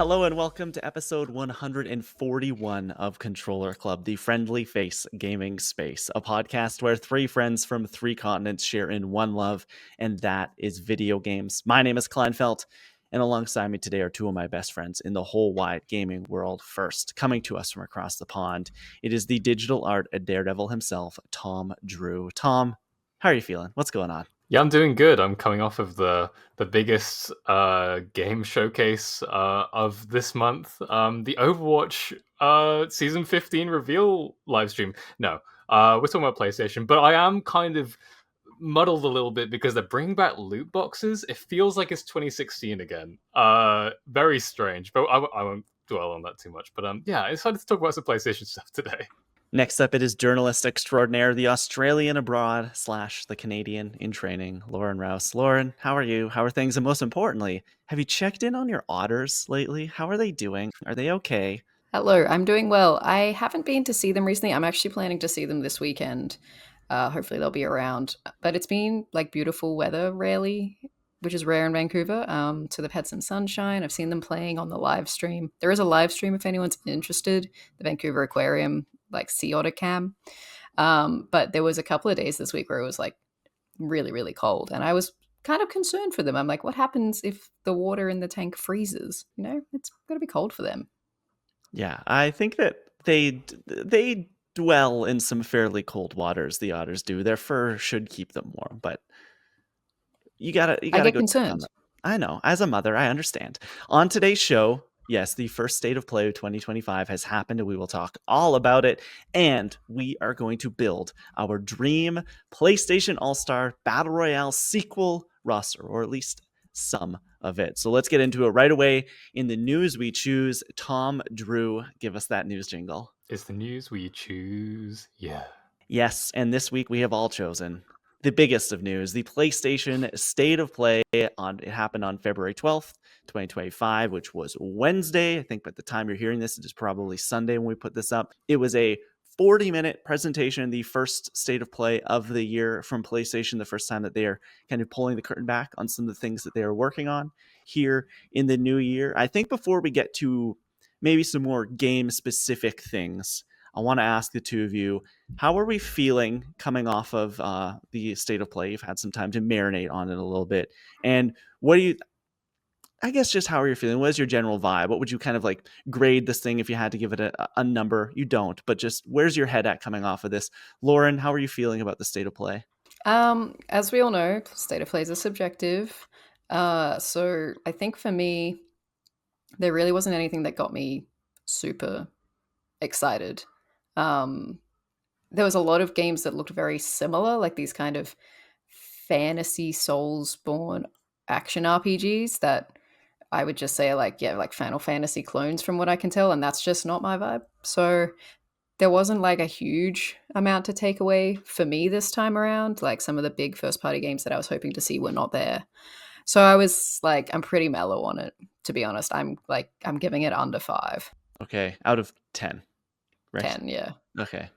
Hello and welcome to episode 141 of Controller Club, the friendly face gaming space, a podcast where three friends from three continents share in one love, and that is video games. My name is Kleinfeld, and alongside me today are two of my best friends in the whole wide gaming world. First, coming to us from across the pond, it is the digital art daredevil himself, Tom Drew. Tom, how are you feeling? What's going on? Yeah, I'm doing good. I'm coming off of the biggest game showcase of this month, the Overwatch season 15 reveal live stream. No, we're talking about PlayStation, but I am kind of muddled a little bit because they're bringing back loot boxes. It feels like it's 2016 again. Very strange, but I won't dwell on that too much. But yeah, I decided to talk about some PlayStation stuff today. Next up, it is journalist extraordinaire, the Australian abroad / the Canadian in training, Lauren Rouse. Lauren, how are you? How are things? And most importantly, have you checked in on your otters lately? How are they doing? Are they okay? Hello, I'm doing well. I haven't been to see them recently. I'm actually planning to see them this weekend. Hopefully, they'll be around. But it's been like beautiful weather, rarely, which is rare in Vancouver. So they've had some sunshine. I've seen them playing on the live stream. There is a live stream if anyone's interested. The Vancouver Aquarium, like Sea Otter Cam. But there was a couple of days this week where it was like really, really cold, and I was kind of concerned for them. I'm like, what happens if the water in the tank freezes? It's going to be cold for them. Yeah, I think that they dwell in some fairly cold waters. The otters do. Their fur should keep them warm, but you I gotta get go check on concerned. them. I know. As a mother, I understand. On today's show, yes, the first state of play of 2025 has happened, and we will talk all about it. And we are going to build our dream PlayStation All-Star Battle Royale sequel roster, or at least some of it. So let's get into it right away. In the news we choose, Tom Drew, give us that news jingle. Is the news we choose? Yeah. Yes, and this week we have all chosen the biggest of news, the PlayStation State of Play. It happened on February 12th, 2025, which was Wednesday. I think by the time you're hearing this, it is probably Sunday when we put this up. It was a 40-minute presentation, the first State of Play of the year from PlayStation, the first time that they are kind of pulling the curtain back on some of the things that they are working on here in the new year. I think before we get to maybe some more game-specific things, I want to ask the two of you, how are we feeling coming off of the State of Play? You've had some time to marinate on it a little bit. And what do you, I guess just how are you feeling? What is your general vibe? What would you kind of like grade this thing if you had to give it a number? You don't, but just where's your head at coming off of this? Lauren, how are you feeling about the State of Play? As we all know, state of plays are subjective. So I think for me, there really wasn't anything that got me super excited. Um, there was a lot of games that looked very similar, like these kind of fantasy Souls-born action RPGs that I would just say like, yeah, like Final Fantasy clones from what I can tell, and that's just not my vibe. So there wasn't like a huge amount to take away for me this time around. Like some of the big first party games that I was hoping to see were not there. So I was like, I'm pretty mellow on it, to be honest. I'm giving it under 5. Okay, out of 10, right? 10, yeah. Okay.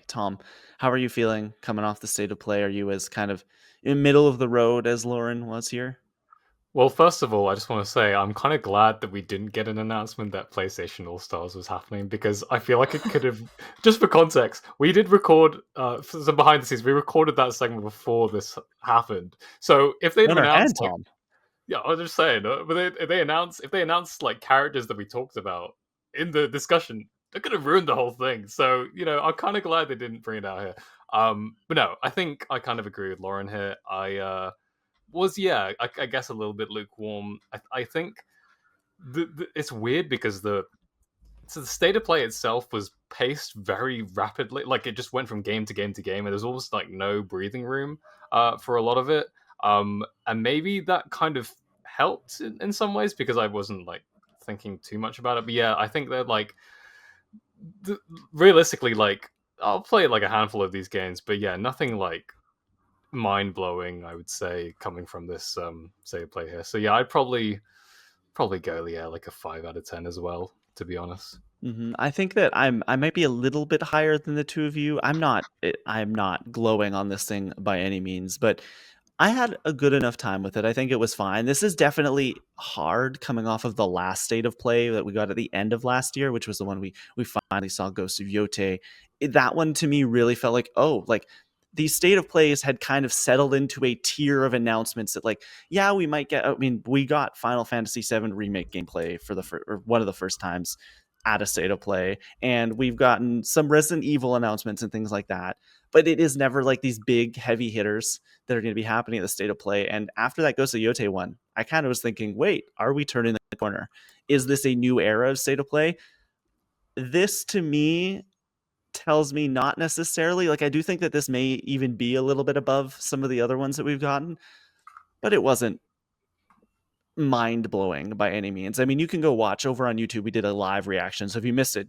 Tom, how are you feeling coming off the State of Play? Are you as kind of in middle of the road as Lauren was here? Well, first of all, I just want to say I'm kind of glad that we didn't get an announcement that PlayStation All-Stars was happening because I feel like it could have. Just for context, we did record for some behind the scenes. We recorded that segment before this happened. So if they'd have On our head, announced, like, Tom. yeah, I was just saying, but if they announced like characters that we talked about in the discussion, they could have ruined the whole thing. So I'm kind of glad they didn't bring it out here. But no, I think I kind of agree with Lauren here. I guess a little bit lukewarm. I think it's weird because the state of play itself was paced very rapidly. Like it just went from game to game to game, and there's almost like no breathing room for a lot of it. And maybe that kind of helped in some ways because I wasn't like thinking too much about it. But yeah, I think that like realistically, like I'll play like a handful of these games, but yeah, nothing like mind blowing, I would say, coming from this save play here. So yeah, I'd probably go like a 5 out of 10 as well, to be honest. I think that I might be a little bit higher than the two of you. I'm not glowing on this thing by any means, but I had a good enough time with it. I think it was fine. This is definitely hard coming off of the last state of play that we got at the end of last year, which was the one we finally saw Ghost of Yote. That one to me really felt like, oh, like these state of plays had kind of settled into a tier of announcements that, like, yeah, we might get. I mean, we got Final Fantasy VII remake gameplay for or one of the first times at a state of play, and we've gotten some Resident Evil announcements and things like that. But it is never like these big heavy hitters that are going to be happening at the state of play. And after that Ghost of Yote one, I kind of was thinking, wait, are we turning the corner? Is this a new era of state of play? This to me tells me not necessarily. Like, I do think that this may even be a little bit above some of the other ones that we've gotten, but it wasn't mind blowing by any means. I mean, you can go watch over on YouTube. We did a live reaction. So if you missed it,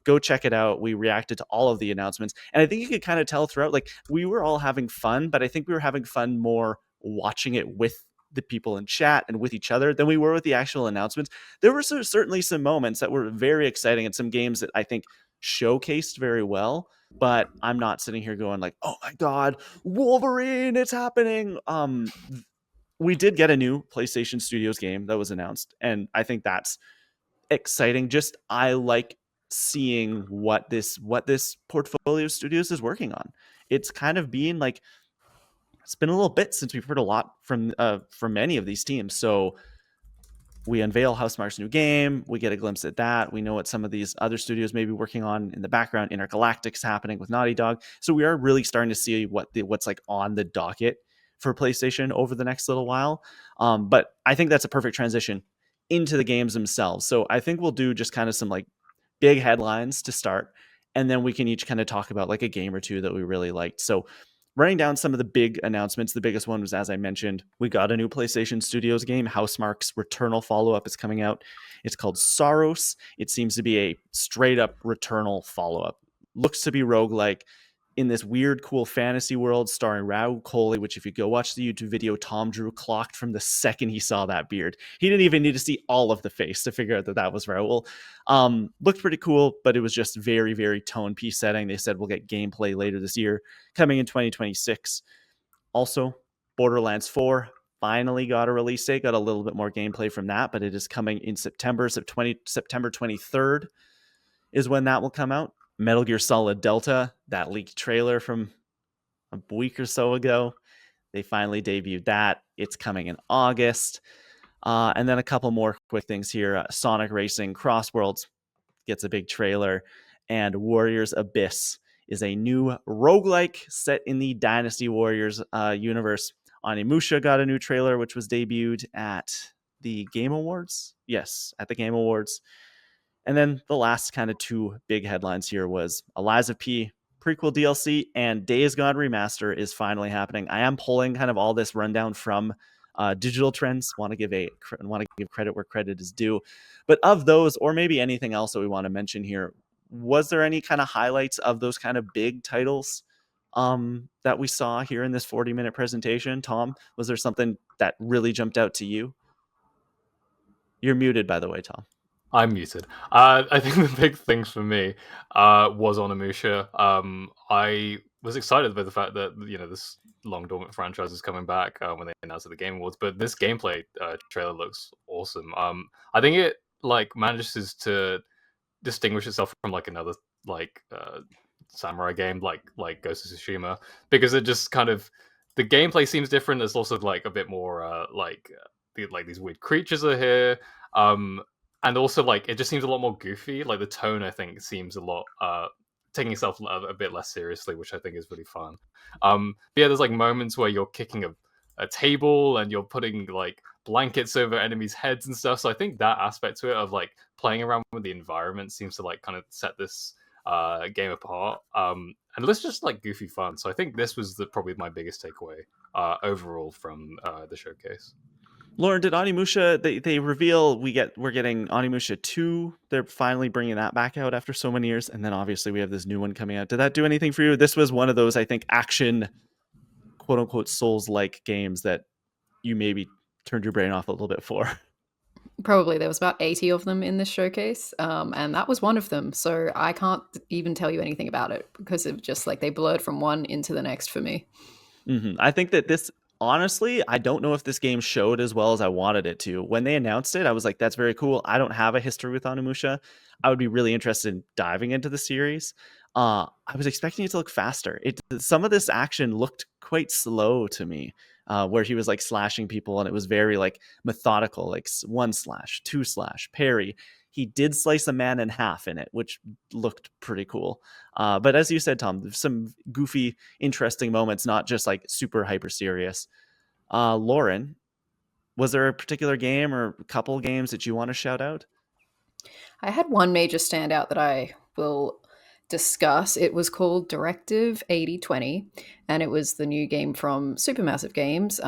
go check it out. We reacted to all of the announcements. And I think you could kind of tell throughout, like, we were all having fun, but I think we were having fun more watching it with the people in chat and with each other than we were with the actual announcements. There were certainly some moments that were very exciting and some games that I think showcased very well, but I'm not sitting here going like, oh my God, Wolverine, it's happening. We did get a new PlayStation Studios game that was announced, and I think that's exciting. Just I like seeing what this portfolio of studios is working on. It's kind of being like, it's been a little bit since we've heard a lot from many of these teams. So we unveil Housemarque's new game. We get a glimpse at that. We know what some of these other studios may be working on in the background. Intergalactic's happening with Naughty Dog. So we are really starting to see what's like on the docket for PlayStation over the next little while. But I think that's a perfect transition into the games themselves. So I think we'll do just kind of some like big headlines to start, and then we can each kind of talk about like a game or two that we really liked. So running down some of the big announcements, the biggest one was, as I mentioned, we got a new PlayStation Studios game. Housemarque's Returnal follow-up is coming out. It's called Saros. It seems to be a straight-up Returnal follow-up. Looks to be roguelike in this weird, cool fantasy world starring Raul Coley, which if you go watch the YouTube video, Tom Drew clocked from the second he saw that beard. He didn't even need to see all of the face to figure out that that was Raul. Looked pretty cool, but it was just very, very tone piece setting. They said we'll get gameplay later this year, coming in 2026. Also, Borderlands 4 finally got a release date, got a little bit more gameplay from that, but it is coming in September 23rd is when that will come out. Metal Gear Solid Delta, that leaked trailer from a week or so ago, they finally debuted that. It's coming in August. And then a couple more quick things here. Sonic Racing Crossworlds gets a big trailer, and Warriors Abyss is a new roguelike set in the Dynasty Warriors universe. Onimusha got a new trailer, which was debuted at the Game Awards. Yes, at the Game Awards. And then the last kind of two big headlines here was Eliza P. prequel DLC and Days Gone Remaster is finally happening. I am pulling kind of all this rundown from Digital Trends. Want to give credit where credit is due. But of those, or maybe anything else that we want to mention here, was there any kind of highlights of those kind of big titles that we saw here in this 40-minute presentation? Tom, was there something that really jumped out to you? You're muted, by the way, Tom. I'm muted. I think the big things for me was Onimusha. I was excited by the fact that this long dormant franchise is coming back when they announced at the Game Awards. But this gameplay trailer looks awesome. I think it like manages to distinguish itself from like another like samurai game like Ghost of Tsushima, because it just kind of, the gameplay seems different. It's also like a bit more like these weird creatures are here. And also, like, it just seems a lot more goofy. Like, the tone, I think, seems a lot taking itself a bit less seriously, which I think is really fun. Yeah, there's like moments where you're kicking a table and you're putting like blankets over enemies' heads and stuff. So I think that aspect to it of like playing around with the environment seems to like kind of set this game apart. And it's just like goofy fun. So I think this was probably my biggest takeaway overall from the showcase. Lauren, did Onimusha, they reveal we're getting Onimusha 2. They're finally bringing that back out after so many years. And then obviously we have this new one coming out. Did that do anything for you? This was one of those, I think, action, quote unquote, Souls-like games that you maybe turned your brain off a little bit for. Probably. There was about 80 of them in this showcase. And that was one of them. So I can't even tell you anything about it because it just like they blurred from one into the next for me. Mm-hmm. I think that this honestly, I don't know if this game showed as well as I wanted it to. When they announced it, I was like, that's very cool. I don't have a history with Onimusha. I would be really interested in diving into the series. I was expecting it to look faster. Some of this action looked quite slow to me, where he was like slashing people and it was very like methodical, like one slash, two slash, parry. He did slice a man in half in it, which looked pretty cool. But as you said, Tom, there's some goofy, interesting moments, not just like super hyper serious. Lauren, was there a particular game or a couple games that you want to shout out? I had one major standout that I will discuss. It was called Directive 8020, and it was the new game from Supermassive Games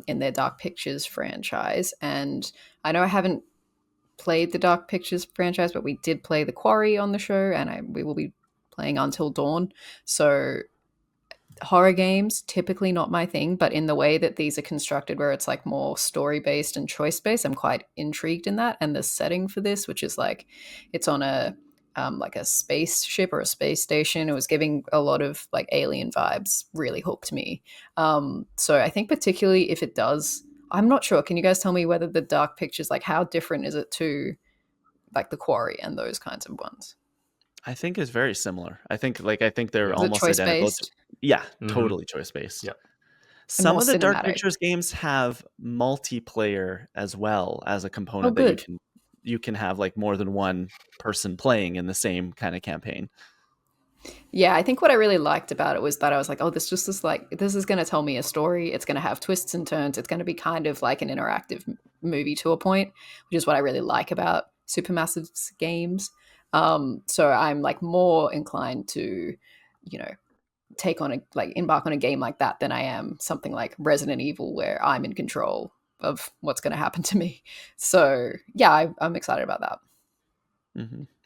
in their Dark Pictures franchise. And I know I haven't played the Dark Pictures franchise, but we did play The Quarry on the show, and we will be playing Until Dawn. So horror games typically not my thing, but in the way that these are constructed where it's like more story based and choice based, I'm quite intrigued in that. And the setting for this, which is like it's on a like a spaceship or a space station, it was giving a lot of like alien vibes, really hooked me. So I think particularly if it does, I'm not sure, can you guys tell me whether the Dark Pictures, like how different is it to like The Quarry and those kinds of ones? I think it's very similar. I think they're Yeah. Is it almost choice identical. based Yeah, Hmm. totally choice based. Yeah. and Some more of the Dark cinematic? Pictures games have multiplayer as well as a Oh, component that good. you can have like more than one person playing in the same kind of campaign. Yeah, I think what I really liked about it was that I was like, oh, this is going to tell me a story. It's going to have twists and turns. It's going to be kind of like an interactive movie to a point, which is what I really like about Supermassive's games. So I'm like more inclined to, you know, take on a like embark on a game like that than I am something like Resident Evil where I'm in control of what's going to happen to me. So yeah, I'm excited about that.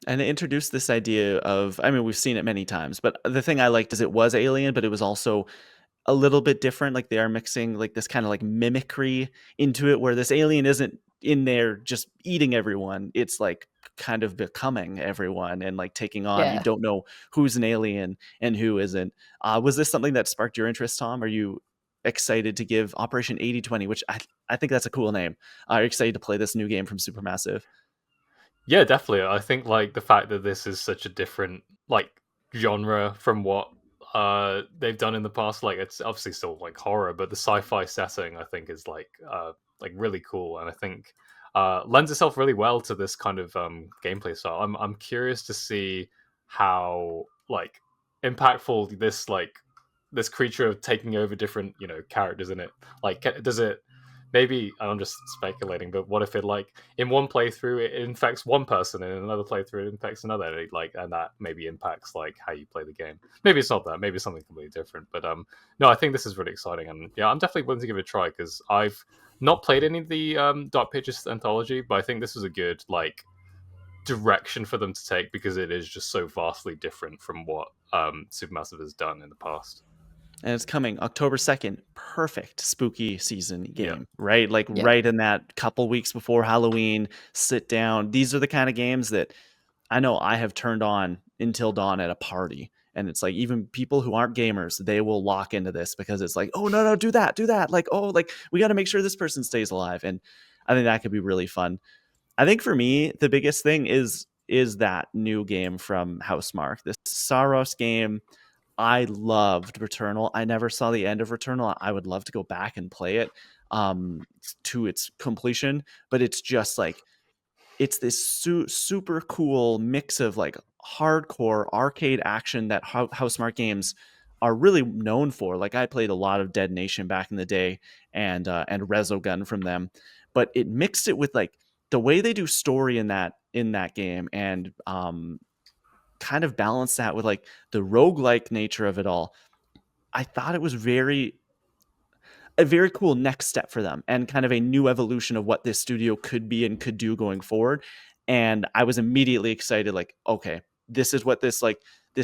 And it introduced this idea of, I mean, we've seen it many times, but the thing I liked is it was alien, but it was also a little bit different. Like they are mixing like this kind of like mimicry into it, where this alien isn't in there just eating everyone. It's like kind of becoming everyone and like taking on. You Yeah. don't know who's an alien and who isn't. Was this something that sparked your interest, Tom? Are you excited to give Operation 8020, which I think that's a cool name? Are you excited to play this new game from Supermassive? Yeah, definitely. I think like the fact that this is such a different like genre from what they've done in the past, like it's obviously still like horror, but the sci-fi setting I think is like really cool, and I think lends itself really well to this kind of gameplay style. I'm curious to see how like impactful this creature of taking over different characters in it, like does it maybe, and I'm just speculating, but what if it like in one playthrough it infects one person and in another playthrough it infects another, and and that maybe impacts like how you play the game. Maybe it's not that, maybe it's something completely different, but no, I think this is really exciting, and yeah, I'm definitely willing to give it a try because I've not played any of the Dark Pictures anthology, but I think this is a good like direction for them to take because it is just so vastly different from what Supermassive has done in the past. And it's coming October 2nd. Perfect spooky season Yeah. game, right? Like Yeah. right in that couple weeks before Halloween, sit down. These are the kind of games that I know I have turned on Until Dawn at a party. And it's like even people who aren't gamers, they will lock into this because it's like, oh no, do that, do that. Like, oh, like we got to make sure this person stays alive. And I think that could be really fun. I think for me, the biggest thing is that new game from Housemarque, this Saros game. I loved Returnal. I never saw the end of Returnal. I would love to go back and play it to its completion, but it's just like it's this super cool mix of like hardcore arcade action that Housemarque games are really known for. Like I played a lot of Dead Nation back in the day and Resogun from them, but it mixed it with like the way they do story in that game and kind of balance that with like the roguelike nature of it all. I thought it was a very cool next step for them and kind of a new evolution of what this studio could be and could do going forward. And I was immediately excited, like, okay, this is what this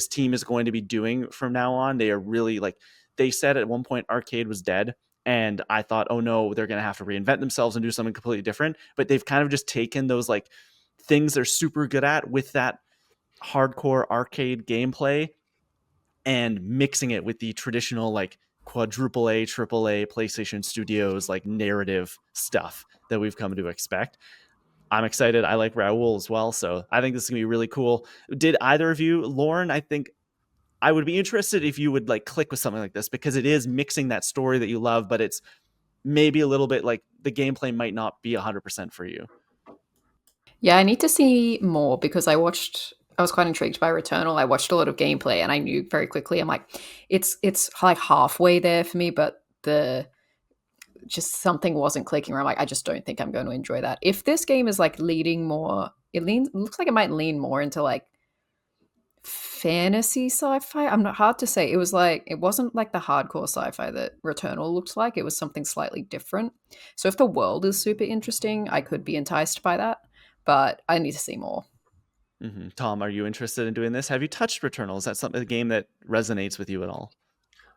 team is going to be doing from now on. They are really like they said at one point arcade was dead. And I thought, oh no, they're gonna have to reinvent themselves and do something completely different. But they've kind of just taken those like things they're super good at with that hardcore arcade gameplay and mixing it with the traditional like quadruple A, triple A PlayStation Studios like narrative stuff that we've come to expect. I'm excited. I like Raoul as well, so I think this is gonna be really cool. Did either of you, Lauren? I think I would be interested if you would like click with something like this, because it is mixing that story that you love, but it's maybe a little bit like the gameplay might not be 100% for you. Yeah, I need to see more because I was quite intrigued by Returnal. I watched a lot of gameplay and I knew very quickly I'm like it's like halfway there for me, but the just something wasn't clicking where I'm like, I just don't think I'm going to enjoy that. If this game is like leading more, it looks like it might lean more into like fantasy sci-fi. I'm not hard to say. It wasn't like the hardcore sci-fi that Returnal looked like. It was something slightly different. So if the world is super interesting, I could be enticed by that, but I need to see more. Mm-hmm. Tom, are you interested in doing this? Have you touched Returnal? Is that something a game that resonates with you at all?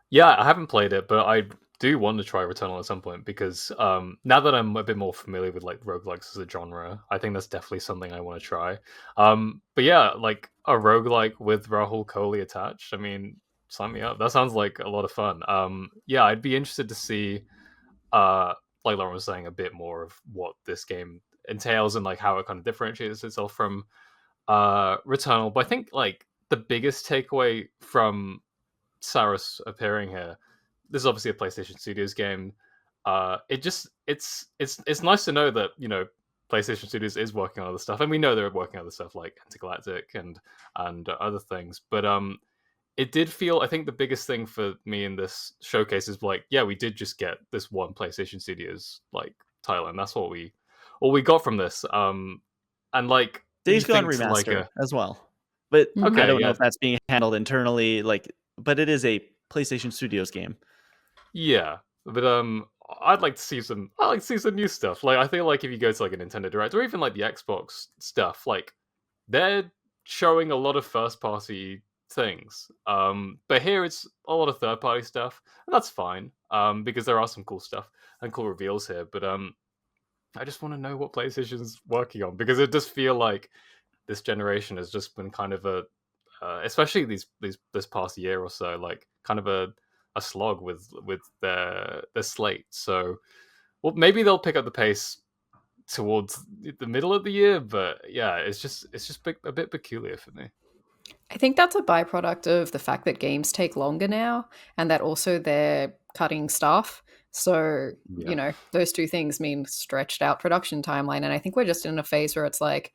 Yeah, I haven't played it, but I do want to try Returnal at some point because now that I'm a bit more familiar with like roguelikes as a genre, I think that's definitely something I want to try. But yeah, like a roguelike with Rahul Kohli attached. I mean, sign me up. That sounds like a lot of fun. Yeah, I'd be interested to see, uh, like Lauren was saying, a bit more of what this game entails and like how it kind of differentiates itself from Returnal. But I think like the biggest takeaway from Saros appearing here. This is obviously a PlayStation Studios game. It's nice to know that PlayStation Studios is working on other stuff, and we know they're working on other stuff like Intergalactic and other things. But it did feel. I think the biggest thing for me in this showcase is like, yeah, we did just get this one PlayStation Studios like title, and that's what we got from this. And like you Days Gone think to like remaster a as well, but I okay, don't know yeah, if that's being handled internally. Like, but it is a PlayStation Studios game. yeah, but I'd like to see some new stuff. Like I feel like if you go to like a Nintendo Direct or even like the Xbox stuff, like they're showing a lot of first party things. But here it's a lot of third party stuff, and that's fine. Because there are some cool stuff and cool reveals here. But I just want to know what PlayStation's working on because it does feel like this generation has just been kind of a especially this past year or so, like kind of a slog with their slate. So, well, maybe they'll pick up the pace towards the middle of the year, but yeah, it's just a bit peculiar for me. I think that's a byproduct of the fact that games take longer now and that also they're cutting staff. So, Yeah, those two things mean stretched out production timeline. And I think we're just in a phase where it's like,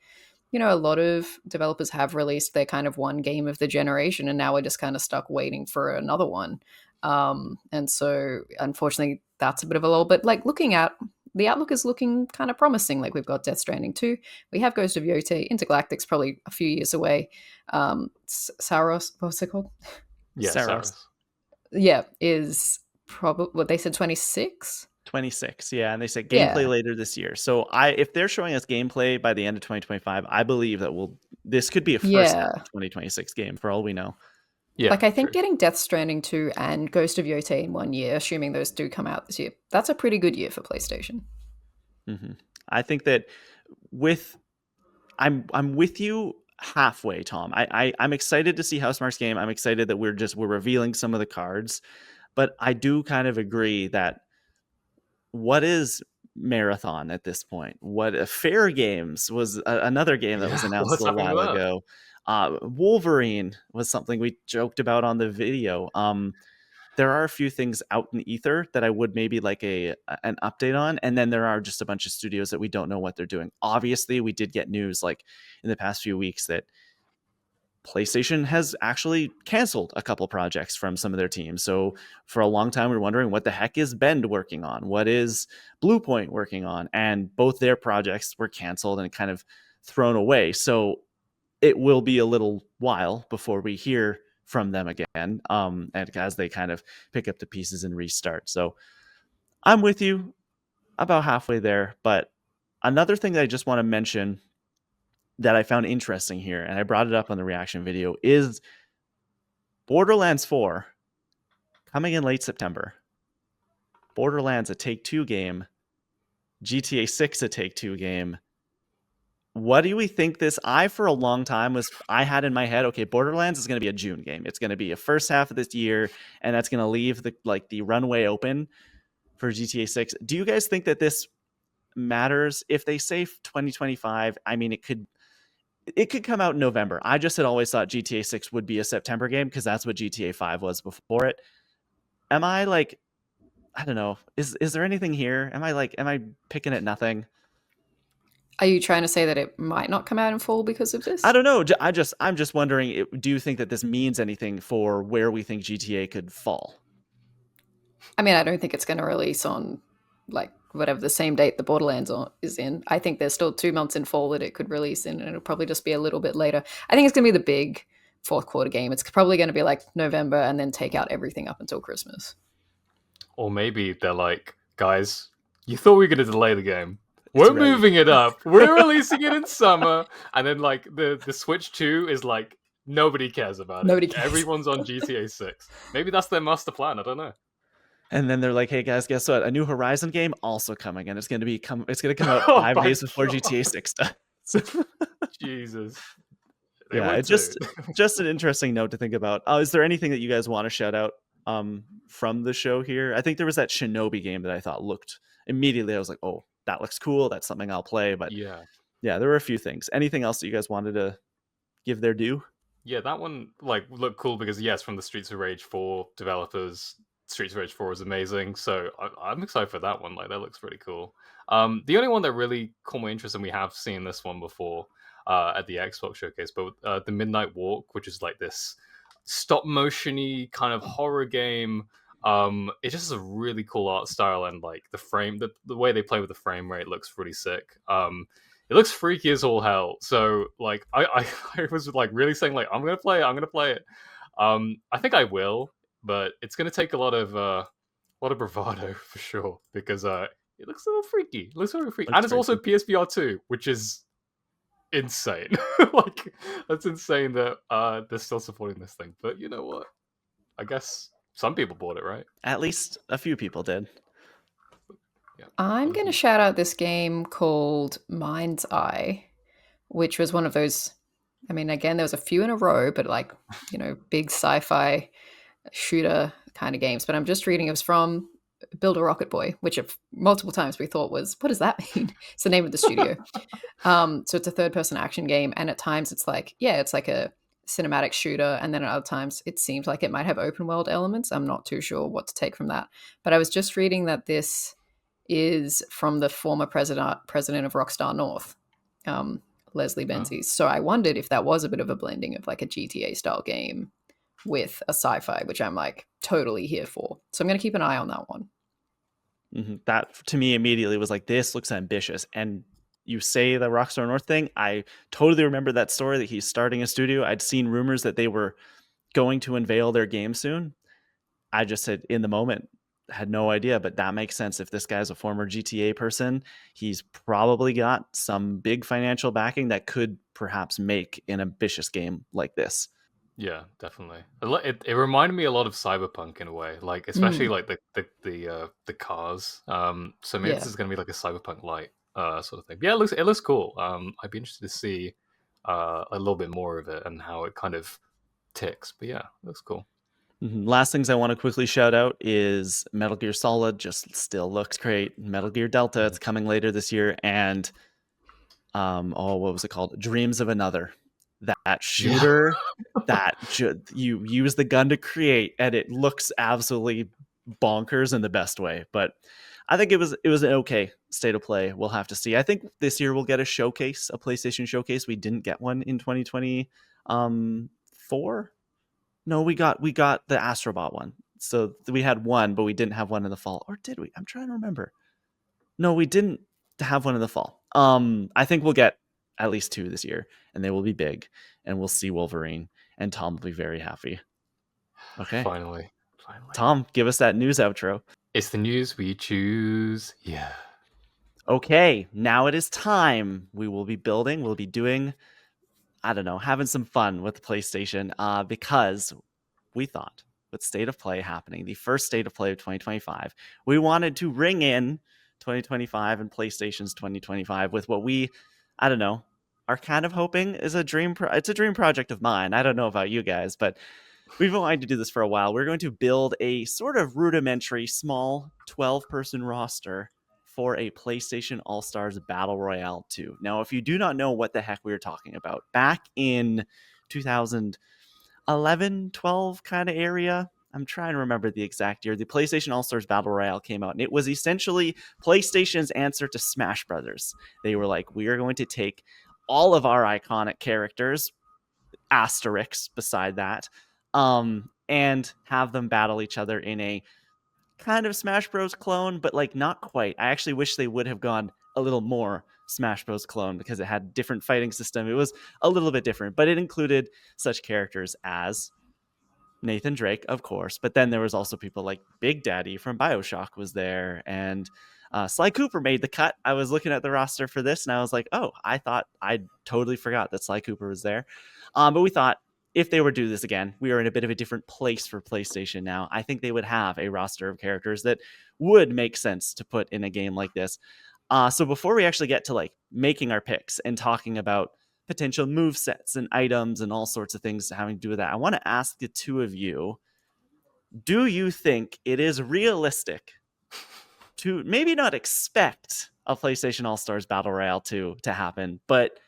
a lot of developers have released their kind of one game of the generation, and now we're just kind of stuck waiting for another one. And so, unfortunately, that's a bit of a lull. But like looking at the outlook is looking kind of promising. Like we've got Death Stranding 2, we have Ghost of Yotei, Intergalactic's probably a few years away. Saros, what's it called? yeah, Saros. Saros. Yeah, is probably what they said 26. 26, yeah, and they said gameplay Yeah, later this year. So if they're showing us gameplay by the end of 2025, I believe that this could be a first yeah. half 2026 game for all we know. Yeah, Like I think true. getting Death Stranding 2 and Ghost of Yotei in one year, assuming those do come out this year, that's a pretty good year for PlayStation. Hmm. I think that with I'm with you halfway, Tom. I'm excited to see Housemarque's game. I'm excited that we're revealing some of the cards, but I do kind of agree that what is Marathon at this point? What Fair Games was another game that was Yeah, announced a what's little happening with while that? ago. Wolverine was something we joked about on the video. There are a few things out in the ether that I would maybe like an update on, and then there are just a bunch of studios that we don't know what they're doing. Obviously, we did get news like in the past few weeks that PlayStation has actually canceled a couple projects from some of their teams. So for a long time, we were wondering what the heck is Bend working on? What is Bluepoint working on? And both their projects were canceled and kind of thrown away. So it will be a little while before we hear from them again, and as they kind of pick up the pieces and restart. So I'm with you about halfway there. But another thing that I just want to mention that I found interesting here, and I brought it up on the reaction video, is Borderlands 4 coming in late September. Borderlands, a Take-Two game. GTA 6, a Take-Two game. what do we think this? I for a long time I had in my head, okay, Borderlands is going to be a June game. It's going to be a first half of this year, and that's going to leave the runway open for GTA 6. Do you guys think that this matters if they say 2025? I mean, it could come out in November. I just had always thought GTA 6 would be a September game because that's what GTA 5 was before it. Am I like, I don't know. Is there anything here? Am I picking at nothing? Are you trying to say that it might not come out in fall because of this? I don't know. I'm just wondering, do you think that this means anything for where we think GTA could fall? I mean, I don't think it's going to release on like whatever the same date the Borderlands is in. I think there's still 2 months in fall that it could release in, and it'll probably just be a little bit later. I think it's going to be the big fourth quarter game. It's probably going to be like November and then take out everything up until Christmas. Or maybe they're like, guys, you thought we were going to delay the game. We're ready. moving it up. We're releasing it in summer. And then like the Switch 2 is like, nobody cares about Nobody it. cares. Everyone's on GTA 6. Maybe that's their master plan. I don't know. And then they're like, "Hey guys, guess what? A new Horizon game also coming, and it's going to come out 5 days before GTA 6 does." Jesus. Yeah, it's just an interesting note to think about. Is there anything that you guys want to shout out from the show here? I think there was that Shinobi game that I thought looked immediately. I was like, "Oh, that looks cool. That's something I'll play." But yeah, there were a few things. Anything else that you guys wanted to give their due? Yeah, that one like looked cool because yes, from the Streets of Rage 4 developers, Streets of Rage 4 is amazing. So I'm excited for that one. Like that looks pretty cool. The only one that really caught my interest, and we have seen this one before at the Xbox showcase, but the Midnight Walk, which is like this stop motiony kind of horror game. It just has a really cool art style, and like the way they play with the frame rate looks really sick. It looks freaky as all hell. So like I was like really saying like I'm gonna play it. I think I will, but it's gonna take a lot of bravado for sure because it looks a little freaky. It looks a little freaky, and it's also PSVR 2, which is insane. Like that's insane that they're still supporting this thing. But you know what? I guess some people bought it, right? At least a few people did. Yeah. I'm going to shout out this game called Mind's Eye, which was one of those. I mean, again, there was a few in a row, but like, big sci-fi shooter kind of games. But I'm just reading it was from Build a Rocket Boy, which multiple times we thought was, what does that mean? It's the name of the studio. So it's a third-person action game, and at times it's like, it's like a cinematic shooter, and then at other times it seems like it might have open world elements. I'm not too sure what to take from that. But I was just reading that this is from the former president of Rockstar North, Leslie Benzies. So I wondered if that was a bit of a blending of like a GTA style game with a sci-fi, which I'm like totally here for. So I'm going to keep an eye on that one. Mm-hmm. That to me immediately was like, this looks ambitious. And you say the Rockstar North thing, I totally remember that story that he's starting a studio. I'd seen rumors that they were going to unveil their game soon. I just said in the moment, had no idea, but that makes sense. If this guy's a former GTA person, he's probably got some big financial backing that could perhaps make an ambitious game like this. Yeah, definitely. It reminded me a lot of Cyberpunk in a way, like especially like the cars. So maybe this is going to be like a Cyberpunk light sort of thing. But yeah, it looks cool. I'd be interested to see a little bit more of it and how it kind of ticks. But yeah, it looks cool. Mm-hmm. Last things I want to quickly shout out is Metal Gear Solid just still looks great. Metal Gear Delta, it's coming later this year, and what was it called? Dreams of Another. That shooter that you use the gun to create, and it looks absolutely bonkers in the best way. But I think it was an okay state of play. We'll have to see. I think this year we'll get a showcase, a PlayStation showcase. We didn't get one in 2024. No, we got the Astrobot one. So we had one, but we didn't have one in the fall. Or did we? I'm trying to remember. No, we didn't have one in the fall. I think we'll get at least 2 this year, and they will be big, and we'll see Wolverine, and Tom will be very happy. Okay. Finally. Tom, give us that news outro. It's the news we choose. Yeah. Okay, now it is time. We'll be doing, I don't know, having some fun with the PlayStation, because we thought with State of Play happening, the first State of Play of 2025, we wanted to ring in 2025 and PlayStation's 2025 with what we, I don't know, are kind of hoping is a dream. It's a dream project of mine. I don't know about you guys, but we've been wanting to do this for a while. We're going to build a sort of rudimentary, small 12-person roster for a PlayStation All-Stars Battle Royale 2. Now, if you do not know what the heck we were talking about, back in 2011, 12 kind of area, I'm trying to remember the exact year, the PlayStation All-Stars Battle Royale came out, and it was essentially PlayStation's answer to Smash Brothers. They were like, we are going to take all of our iconic characters, asterisks beside that, and have them battle each other in a kind of Smash Bros. Clone, but like not quite. I actually wish they would have gone a little more Smash Bros. Clone because it had different fighting system. It was a little bit different, but it included such characters as Nathan Drake, of course, but then there was also people like Big Daddy from BioShock was there, and Sly Cooper made the cut. I was looking at the roster for this, and I was like, oh, I totally forgot that Sly Cooper was there. But we thought if they were to do this again, we are in a bit of a different place for PlayStation now. I think they would have a roster of characters that would make sense to put in a game like this. So before we actually get to like making our picks and talking about potential move sets and items and all sorts of things having to do with that, I want to ask the two of you, do you think it is realistic to maybe not expect a PlayStation All-Stars Battle Royale 2 to happen, but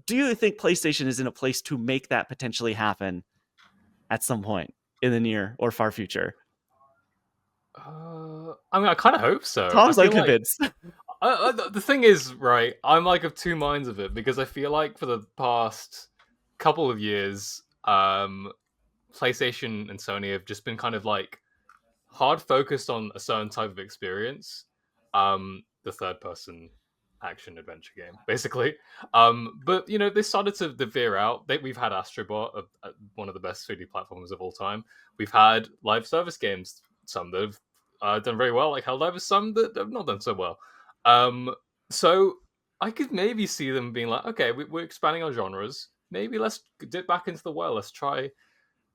do you think PlayStation is in a place to make that potentially happen at some point in the near or far future? I mean, I kind of hope so. I Tom's feel like unconvinced. the thing is, right, I'm like of two minds of it because I feel like for the past couple of years, PlayStation and Sony have just been kind of like hard focused on a certain type of experience, the third person action adventure game, basically. But you know, they started to veer out. We've had Astrobot, one of the best 3D platformers of all time. We've had live service games, some that have done very well, like Helldivers, some that have not done so well. So I could maybe see them being like, okay, we're expanding our genres. Maybe let's dip back into the well. Let's try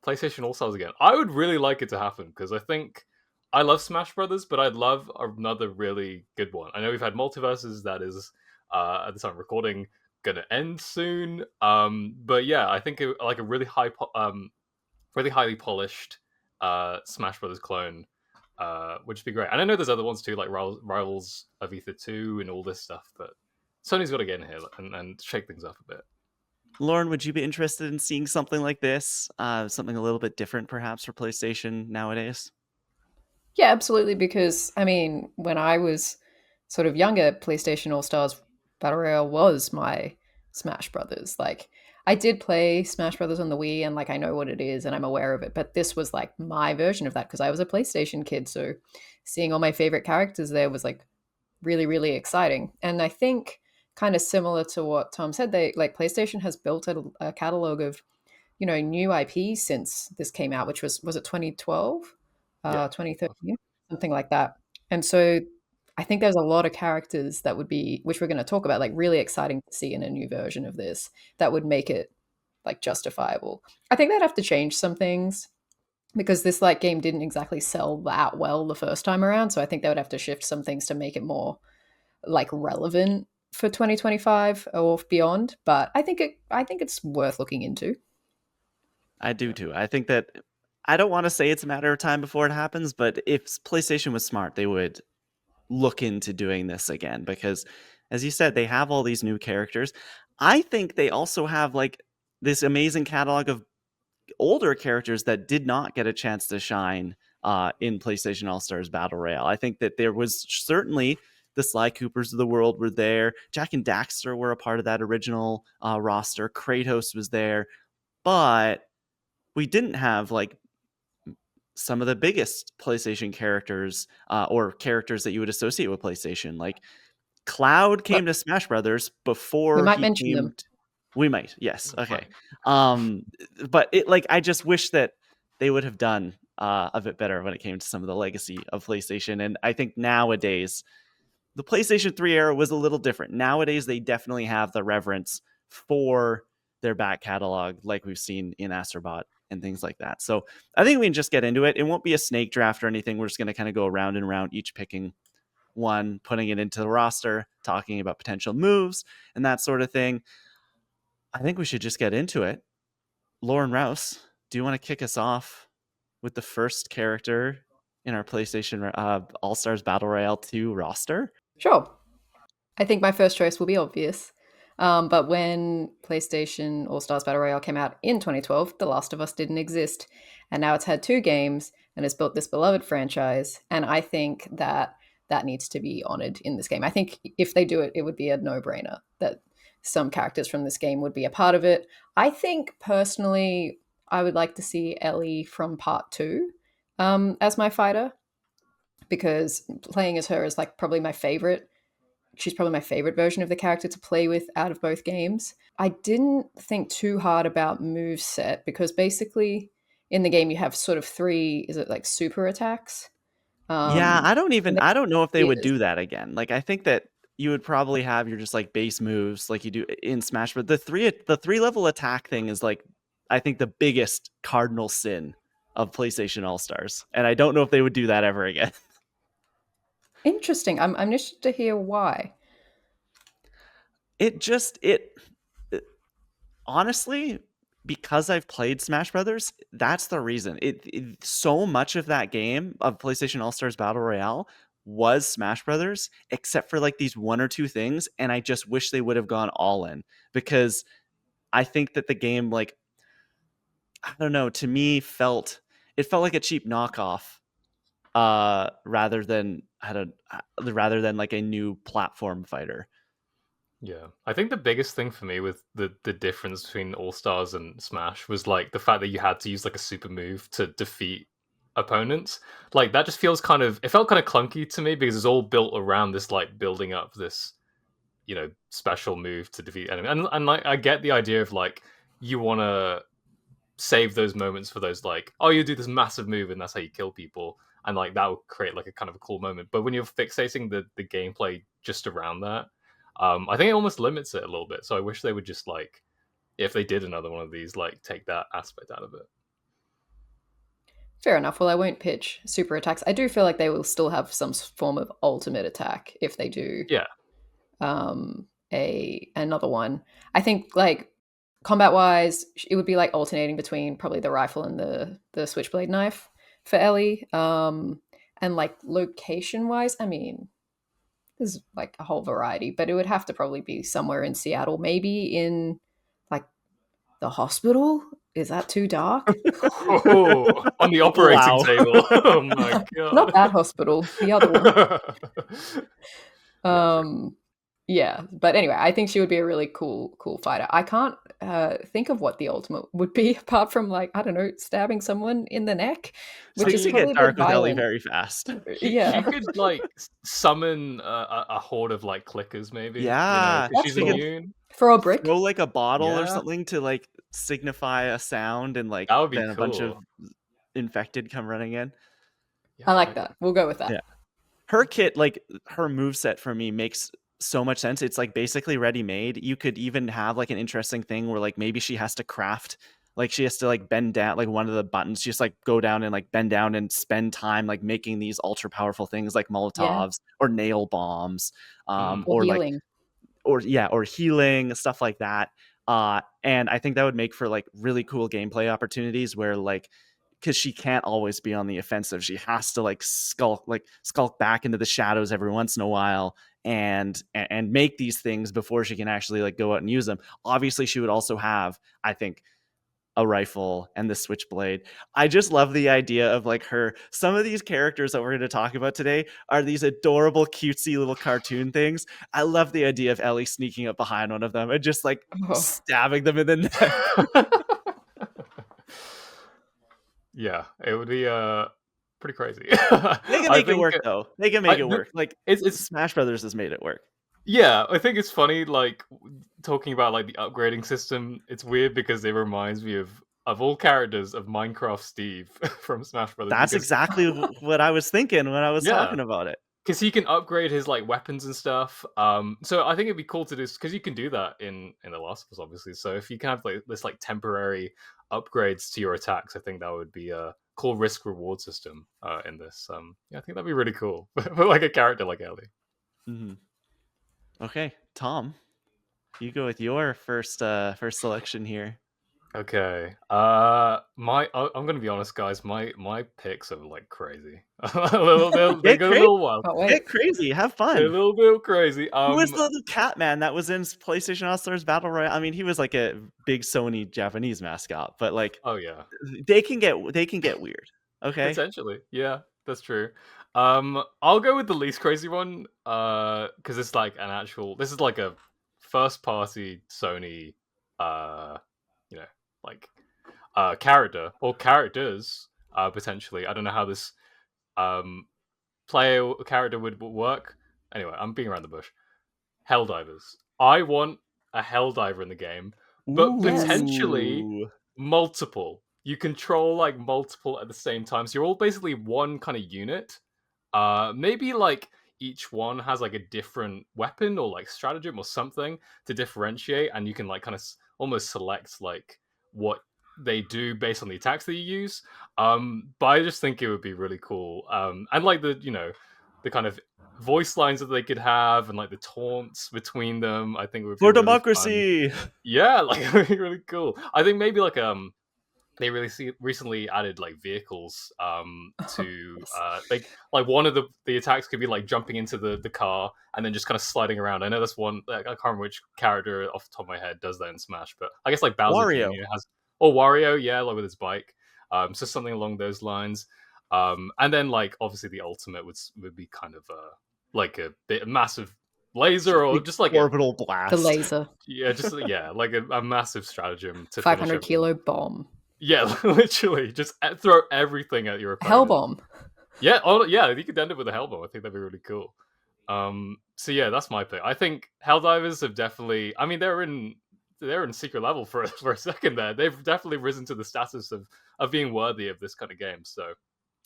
PlayStation All Stars again. I would really like it to happen because I think I love Smash Brothers, but I'd love another really good one. I know we've had Multiverses that is at the time of recording gonna end soon. But yeah, I think like a really really highly polished Smash Brothers clone would just be great. And I know there's other ones too, like Rivals of Ether 2 and all this stuff, but Sony's got to get in here and shake things up a bit. Lauren, would you be interested in seeing something like this? Something a little bit different, perhaps, for PlayStation nowadays? Yeah, absolutely. Because I mean, when I was sort of younger, PlayStation All Stars Battle Royale was my Smash Brothers. Like, I did play Smash Brothers on the Wii, and like I know what it is, and I'm aware of it. But this was like my version of that because I was a PlayStation kid. So seeing all my favorite characters there was like really, really exciting. And I think kind of similar to what Tom said, they like PlayStation has built a catalog of new IP since this came out, which was it 2012, Yeah. 2013, something like that. And so I think there's a lot of characters that would be, which we're going to talk about, like really exciting to see in a new version of this that would make it like justifiable. I think they'd have to change some things because this like game didn't exactly sell that well the first time around. So I think they would have to shift some things to make it more like relevant for 2025 or beyond. But I think it's worth looking into. I do too. I think that I don't want to say it's a matter of time before it happens, but if PlayStation was smart, they would look into doing this again because, as you said, they have all these new characters. I think they also have like this amazing catalog of older characters that did not get a chance to shine in PlayStation All Stars Battle Royale. I think that there was certainly the Sly Coopers of the world were there. Jack and Daxter were a part of that original roster. Kratos was there, but we didn't have like some of the biggest PlayStation characters or characters that you would associate with PlayStation. Like Cloud But came to Smash Brothers we before might he mention them. came. We might, yes, okay. Right. But it like I just wish that they would have done a bit better when it came to some of the legacy of PlayStation. And I think nowadays the PlayStation 3 era was a little different. Nowadays they definitely have the reverence for their back catalog, like we've seen in Astrobot and things like that. So I think we can just get into it. It won't be a snake draft or anything. We're just going to kind of go around and around, each picking one, putting it into the roster, talking about potential moves and that sort of thing. I think we should just get into it. Lauren Rouse, do you want to kick us off with the first character in our PlayStation All-Stars Battle Royale 2 roster? Sure. I think my first choice will be obvious. But when PlayStation All-Stars Battle Royale came out in 2012, The Last of Us didn't exist. And now it's had 2 games and it's built this beloved franchise. And I think that that needs to be honored in this game. I think if they do it, it would be a no-brainer that some characters from this game would be a part of it. I think personally, I would like to see Ellie from part 2 as my fighter, because playing as her is like probably my favorite. She's probably my favorite version of the character to play with out of both games. I didn't think too hard about moveset because basically in the game you have sort of 3, is it like super attacks? Yeah, Um, and I don't know if they would there's do that again. Like, I think that you would probably have your just like base moves like you do in Smash, but the three level attack thing is like, I think, the biggest cardinal sin of PlayStation All-Stars. And I don't know if they would do that ever again. interesting. I'm interested to hear why. It honestly, because I've played Smash Brothers, that's the reason. So much of that game of PlayStation All-Stars Battle Royale was Smash Brothers, except for like these 1 or 2 things, and I just wish they would have gone all in, because I think that the game, like, I don't know, to me felt like a cheap knockoff, rather than like a new platform fighter. Yeah, I think the biggest thing for me with the difference between All Stars and Smash was like the fact that you had to use like a super move to defeat opponents. Like that just feels kind of, it felt kind of clunky to me because it's all built around this like building up this, you know, special move to defeat enemy. And like I get the idea of like you want to save those moments for those like, oh, you do this massive move and that's how you kill people, and like that would create like a kind of a cool moment. But when you're fixating the gameplay just around that, I think it almost limits it a little bit. So I wish they would just like, if they did another one of these, like take that aspect out of it. Fair enough. Well, I won't pitch super attacks. I do feel like they will still have some form of ultimate attack if they do Yeah. A another one. I think like combat wise, it would be like alternating between probably the rifle and the switchblade knife for Ellie. And like location wise, I mean, there's like a whole variety, but it would have to probably be somewhere in Seattle, maybe in like the hospital. Is that too dark? Oh, on the operating Wow. table. Oh my Not god. that hospital, the other one. Yeah, fair. Yeah, but anyway, I think she would be a really cool fighter. I can't think of what the ultimate would be apart from like, I don't know, stabbing someone in the neck, which Things is can get probably a bit dark with Ellie violent. very fast. She Yeah, could like summon a horde of like clickers, maybe. You know, Yeah, because that's she's she could cool. immune. Throw a brick. throw like a bottle or Yeah, something to like signify a sound, and like that would be then a bunch of cool. infected come running in. I Yeah, like that. We'll go with that. Yeah. Her kit, like her move set for me makes so much sense. It's like basically ready made. You could even have like an interesting thing where like maybe she has to craft, like she has to like bend down, like one of the buttons, she just like go down and like bend down and spend time like making these ultra powerful things like Yeah, Molotovs or nail bombs, Mm. or or like, healing. or healing, stuff like that. And I think that would make for like really cool gameplay opportunities where like, because she can't always be on the offensive, she has to like skulk back into the shadows every once in a while, and make these things before she can actually like go out and use them. Obviously she would also have, I think, a rifle and the switchblade. I just love the idea of like her. Some of these characters that we're going to talk about today are these adorable, cutesy little cartoon things. I love the idea of Ellie sneaking up behind one of them and just like Oh, stabbing them in the neck. Yeah, it would be pretty crazy. They can I make it think work though. They can I, make it work. Like it's Smash Brothers has made it work. yeah, I think it's funny like talking about like the upgrading system. It's weird because it reminds me of all characters of Minecraft Steve from Smash Brothers That's because exactly what I was thinking when I was yeah, talking about it. because he can upgrade his like weapons and stuff. So I think it'd be cool to do because you can do that in The Last of Us, obviously. So if you can have like this like temporary upgrades to your attacks, I think that would be a cool risk reward system in this. Yeah, I think that'd be really cool for like a character like Ellie. Mm-hmm. Okay, Tom, You go with your first selection here. Okay. I'm gonna be honest, guys. My picks are like crazy. They Get go a crazy. little wild. Oh wait, Get crazy. Have They're a fun. little bit crazy. Who was the cat man that was in PlayStation All-Stars Battle Royale? I mean, he was like a big Sony Japanese mascot, but like Oh yeah, they can get weird. Okay. potentially. Yeah, that's true. I'll go with the least crazy one. Because it's like an actual. This is like a first-party Sony. You know, like character or characters. Potentially. I don't know how this um player character would work. Anyway, I'm being around the bush. Helldivers. I want a Helldiver in the game, but yes. potentially Ooh. multiple. You control like multiple at the same time, so you're all basically one kind of unit. Maybe like each one has like a different weapon or like stratagem or something to differentiate, and you can like kind of almost select like what they do based on the attacks that you use. But I just think it would be really cool. And like the kind of voice lines that they could have and like the taunts between them, I think would be For really fun. democracy. Yeah, like it would be really cool. I think maybe like they really recently added like vehicles to Yes. like one of the attacks could be like jumping into the car and then just kind of sliding around. I know that's one, like, I can't remember which character off the top of my head does that in Smash, but I guess like Bowser Wario. Jr. has, or Wario, yeah, like with his bike. So something along those lines. And then like obviously the ultimate would be kind of like a massive laser or Big just like a, orbital The blast. laser, yeah, just yeah, like a massive stratagem to finish 500 everything. kilo bomb, Yeah, literally, just throw everything at your hell opponent. bomb. Yeah, oh yeah, you could end it with a Hellbow. I think that'd be really cool. So yeah, that's my pick. I think Helldivers have definitely. I mean, they're in secret level for for a second there. They've definitely risen to the status of being worthy of this kind of game. So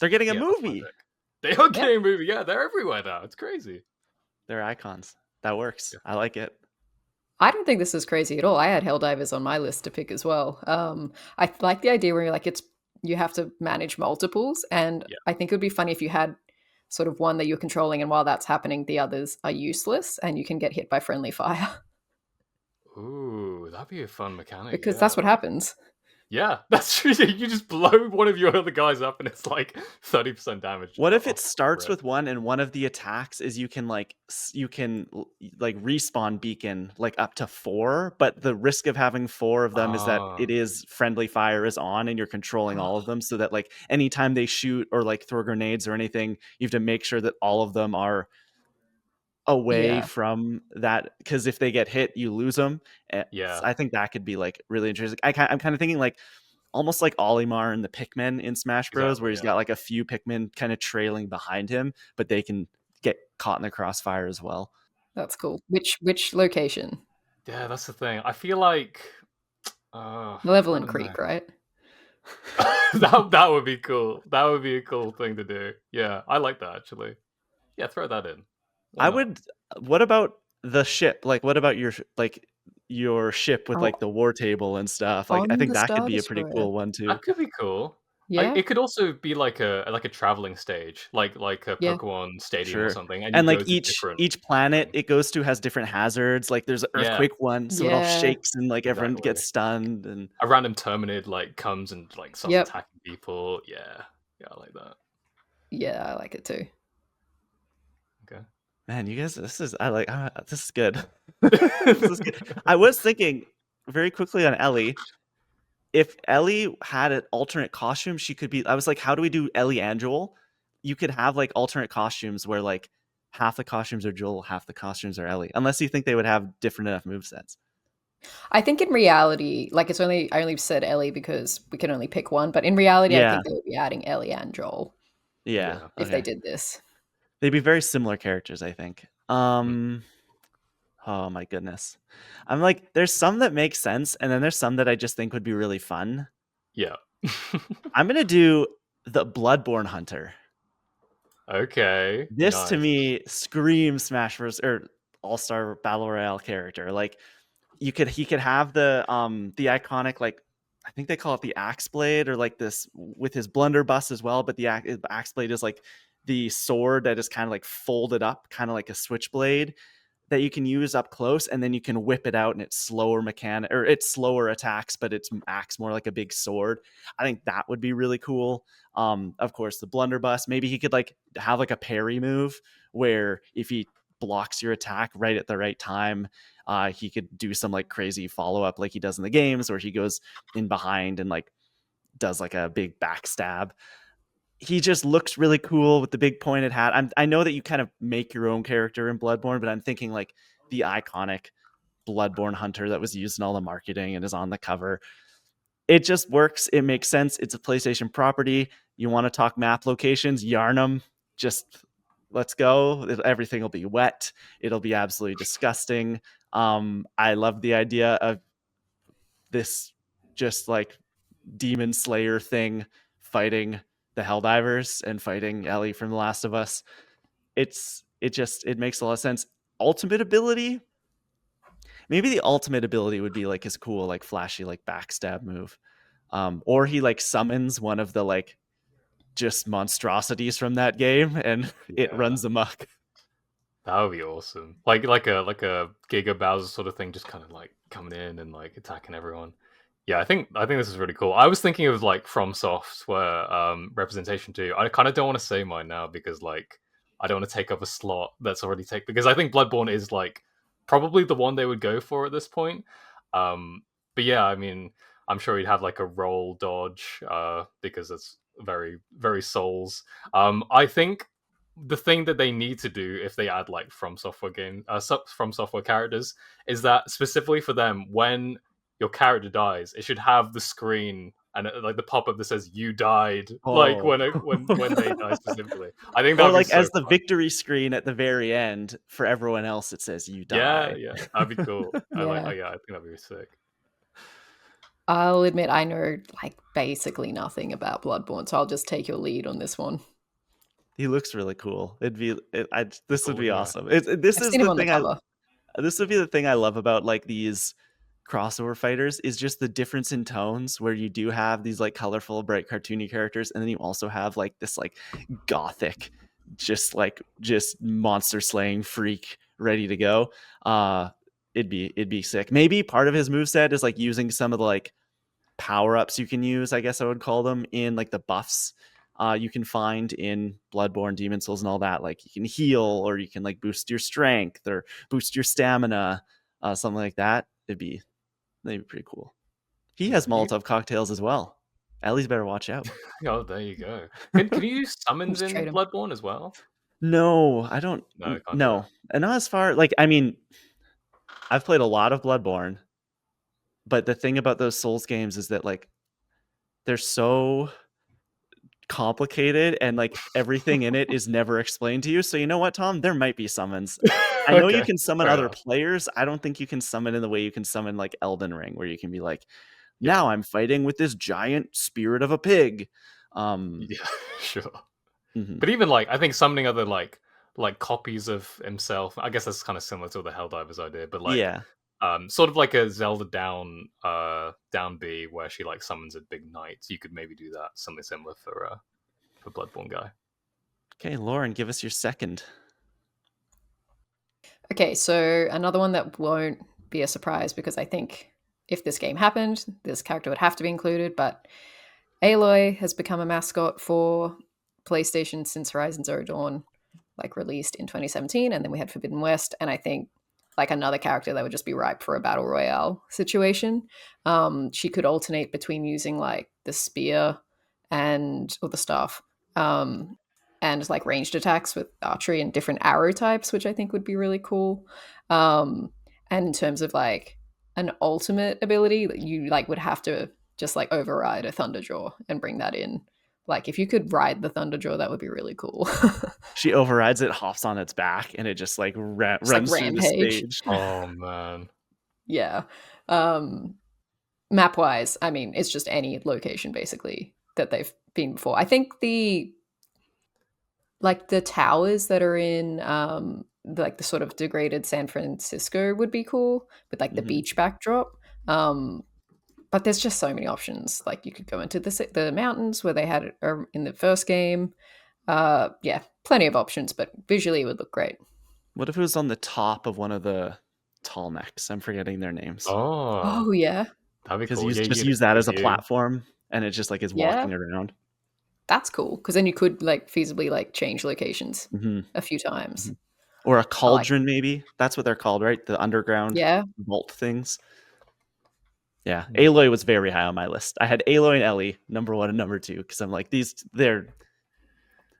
They're getting a yeah, that's my movie. pick. They are Yep. getting a movie. Yeah, they're everywhere now. It's crazy. They're icons. That works. Yeah. I like it. I don't think this is crazy at all. I had Helldivers on my list to pick as well. I like the idea where you're like you have to manage multiples, and Yeah. I think it would be funny if you had sort of one that you're controlling, and while that's happening, the others are useless, and you can get hit by friendly fire Ooh, that'd be a fun mechanic. because Yeah, that's what happens. yeah, that's true. You just blow one of your other guys up, and it's like 30% damage. What if off it the starts rip. with one and one of the attacks is you can like respawn beacon like up to 4, but the risk of having 4 of them is that Ah. it is friendly fire is on and you're controlling all of them, so that like anytime they shoot or like throw grenades or anything, you have to make sure that all of them are away Yeah. from that, because if they get hit, you lose them. Yeah. I think that could be like really interesting. I'm kind of thinking like almost like Olimar and the Pikmin in Smash Bros, Exactly, where he's yeah. got like a few Pikmin kind of trailing behind him, but they can get caught in the crossfire as well. That's cool. Which location? Yeah, that's the thing. I feel like Level I and don't know. Creek, right? That would be cool. That would be a cool thing to do. Yeah, I like that actually. Yeah, throw that in. Why I not? would. What about the ship? Like, what about your ship with Oh, like the war table and stuff? Like, I on think the that could Star be a pretty Destroyer. cool one too. That could be cool. Yeah. It could also be like a traveling stage, like a Yeah. Pokemon Stadium or Sure. something, and you And go like to different each planet things. it goes to has different hazards. Like there's an Yeah, earthquake one, so it all Yeah. shakes and like everyone exactly. gets stunned. And A random Terminid like comes and like starts Yep. attacking people. Yeah, I like that. Yeah, I like it too. Okay. man, you guys, this is this is good. This is good. I was thinking very quickly on Ellie. If Ellie had an alternate costume, she could be. I was like, how do we do Ellie and Joel? You could have like alternate costumes where like half the costumes are Joel, half the costumes are Ellie. Unless you think they would have different enough movesets. I think in reality, like I only said Ellie because we can only pick one, but in reality, I Yeah. think they would be adding Ellie and Joel Yeah. if they did this. They'd be very similar characters, I think. Oh my goodness. I'm like, there's some that make sense, and then there's some that I just think would be really fun. Yeah. I'm gonna do the Bloodborne Hunter. Okay. This nice. to me screams Smash Bros. Or All-Star Battle Royale character. Like he could have the iconic, like I think they call it the axe blade, or like this with his blunderbuss as well, but the axe blade is like the sword that is kind of like folded up, kind of like a switchblade. that you can use up close, and then you can whip it out and it's slower mechanic, or it's slower attacks, but it's acts more like a big sword. I think that would be really cool. Of course, the blunderbuss. Maybe he could like have like a parry move where if he blocks your attack right at the right time, he could do some like crazy follow up like he does in the games, where he goes in behind and like does like a big backstab. He just looks really cool with the big pointed hat. I know that you kind of make your own character in Bloodborne, but I'm thinking like the iconic Bloodborne hunter that was used in all the marketing and is on the cover. It just works. It makes sense. It's a PlayStation property. You want to talk map locations, Yarnum, just let's go. Everything will be wet. It'll be absolutely disgusting. I love the idea of this just like demon slayer thing fighting the Helldivers and fighting Ellie from The Last of Us. It makes a lot of sense. Ultimate ability, maybe the ultimate ability would be like his cool like flashy like backstab move, or he like summons one of the like just monstrosities from that game and it runs amok. That would be awesome. Like a Giga Bowser sort of thing, just kind of like coming in and like attacking everyone. Yeah, I think this is really cool. I was thinking of like From Software representation too. I kind of don't want to say mine now because like I don't want to take up a slot that's already taken, because I think Bloodborne is like probably the one they would go for at this point. But yeah, I mean, I'm sure he'd have like a roll dodge because it's very very Souls. I think the thing that they need to do if they add like From Software From Software characters is that specifically for them, when your character dies, it should have the screen and like the pop up that says "you died," like Oh. when they die specifically. I think Or that'd be like so as the fun. victory screen at the very end for everyone else, it says "you Yeah, die." yeah, that'd be cool. Yeah. Yeah, I think that'd be sick. I'll admit I know like basically nothing about Bloodborne, so I'll just take your lead on this one. He looks really cool. This would Cool, be yeah. awesome. This I've is seen him the on the thing cover. this would be the thing I love about like these crossover fighters, is just the difference in tones, where you do have these like colorful bright cartoony characters, and then you also have like this like gothic just monster slaying freak ready to go. It'd be sick. Maybe part of his moveset is like using some of the like power-ups you can use, I guess I would call them, in like the buffs you can find in Bloodborne, Demon Souls, and all that. Like you can heal, or you can like boost your strength or boost your stamina, something like that. That'd be pretty cool. He has Molotov cocktails as well. Ellie's better watch out. Oh, there you go. Can you use summons Just trade in 'em. Bloodborne as well? No, I don't. No, can't do No, and not as far. Like, I mean, I've played a lot of Bloodborne, but the thing about those Souls games is that like they're so complicated, and like everything in it is never explained to you. So you know what, Tom? There might be summons. that. I know you Okay, can summon fair other enough. players. I don't think you can summon in the way you can summon like Elden Ring, where you can be like, Yeah. now I'm fighting with this giant spirit of a pig. Yeah, sure. Mhm. But even like I think summoning other like copies of himself, I guess that's kind of similar to the Helldivers idea, but like Yeah. sort of like a Zelda down B where she like summons a big knight. You could maybe do that, something similar for Bloodborne guy. Okay, Lauren, give us your second. Okay, so another one that won't be a surprise, because I think if this game happened, this character would have to be included, but Aloy has become a mascot for PlayStation since Horizon Zero Dawn, like released in 2017, and then we had Forbidden West, and I think like another character that would just be ripe for a battle royale situation. She could alternate between using like the spear or the staff, and like ranged attacks with archery and different arrow types, which I think would be really cool. And in terms of like an ultimate ability, you like would have to just like override a Thunderjaw and bring that in. Like if you could ride the Thunderjaw, that would be really cool. She overrides it, hops on its back, and it just like It's like runs through the rampage. stage. Oh man. Yeah. Map wise, I mean, it's just any location basically that they've been before. I think the towers that are in like the sort of degraded San Francisco would be cool with like the Mhm. beach backdrop. But there's just so many options. Like you could go into the mountains where they had it in the first game. Yeah, plenty of options, but visually it would look great. What if it was on the top of one of the tall necks? I'm forgetting their names. Oh, Oh yeah, that'd be Because cool. Yeah, just you use that get a as a view. platform, and it just like is yeah, walking around. that's cool. Because then you could like feasibly like change locations hmm a few times. hmm Or a I like. cauldron, maybe. That's what they're called, right? The underground Yeah, vault things. Yeah, Hmm. Aloy was very high on my list. I had Aloy and Ellie number 1 and number 2 because I'm like they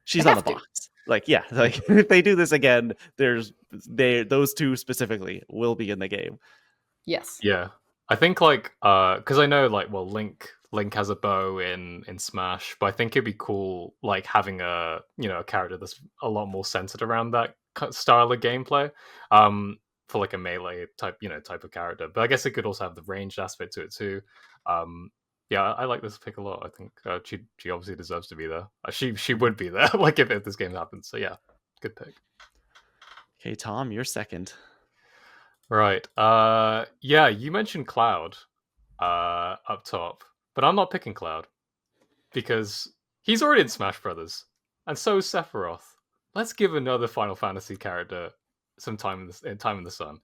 she's on the have to. box. Like yeah, like if they do this again, those two specifically will be in the game. Yes. Yeah, I think like because I know like well Link has a bow in Smash, but I think it'd be cool like having a character that's a lot more centered around that style of gameplay. For like a melee type of character, but I guess it could also have the ranged aspect to it too. Um, yeah, I like this pick a lot. I think she obviously deserves to be there. She would be there like if this game happens. So yeah, good pick. Okay, Tom, you're second. Right. Yeah, you mentioned Cloud up top, but I'm not picking Cloud because he's already in Smash Brothers, and so is Sephiroth. Let's give another Final Fantasy character some time in the sun.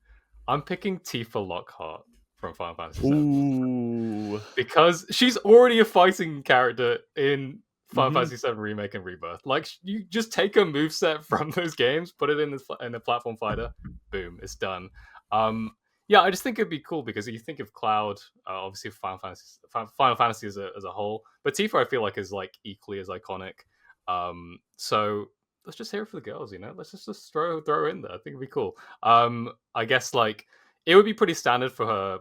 I'm picking Tifa Lockhart from Final Fantasy VII Ooh. because she's already a fighting character in Final hmm Fantasy VII Remake and Rebirth. Like you just take a moveset from those games, put it in a platform fighter, boom, it's done. Um, yeah, I just think it'd be cool because you think of Cloud, obviously Final Fantasy as a whole, but Tifa I feel like is like equally as iconic. So let's just hear it for the girls, Let's just throw in there. I think it'd be cool. I guess like it would be pretty standard for her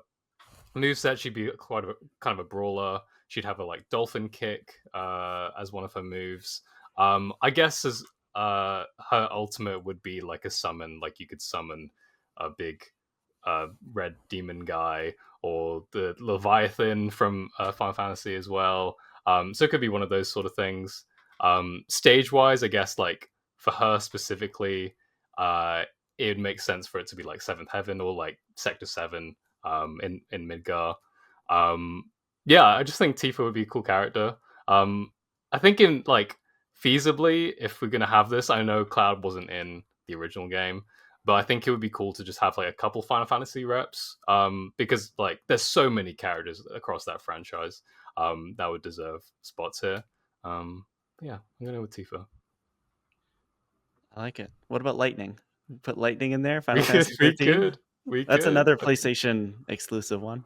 moveset. She'd be quite a kind of a brawler. She'd have a like dolphin kick as one of her moves. I guess as her ultimate would be like a summon. Like you could summon a big red demon guy or the Leviathan from Final Fantasy as well. So it could be one of those sort of things. Stage wise, I guess like for her specifically, it would make sense for it to be like Seventh Heaven or like Sector 7 in Midgar. Um, yeah, I just think Tifa would be a cool character. I think in like feasibly, if we're gonna have this, I know Cloud wasn't in the original game, but I think it would be cool to just have like a couple Final Fantasy reps. Because like there's so many characters across that franchise that would deserve spots here. Yeah, I'm gonna go with Tifa. I like it. What about Lightning? Put Lightning in there. We Final could, Fantasy we 13. could, we That's could. another PlayStation exclusive one.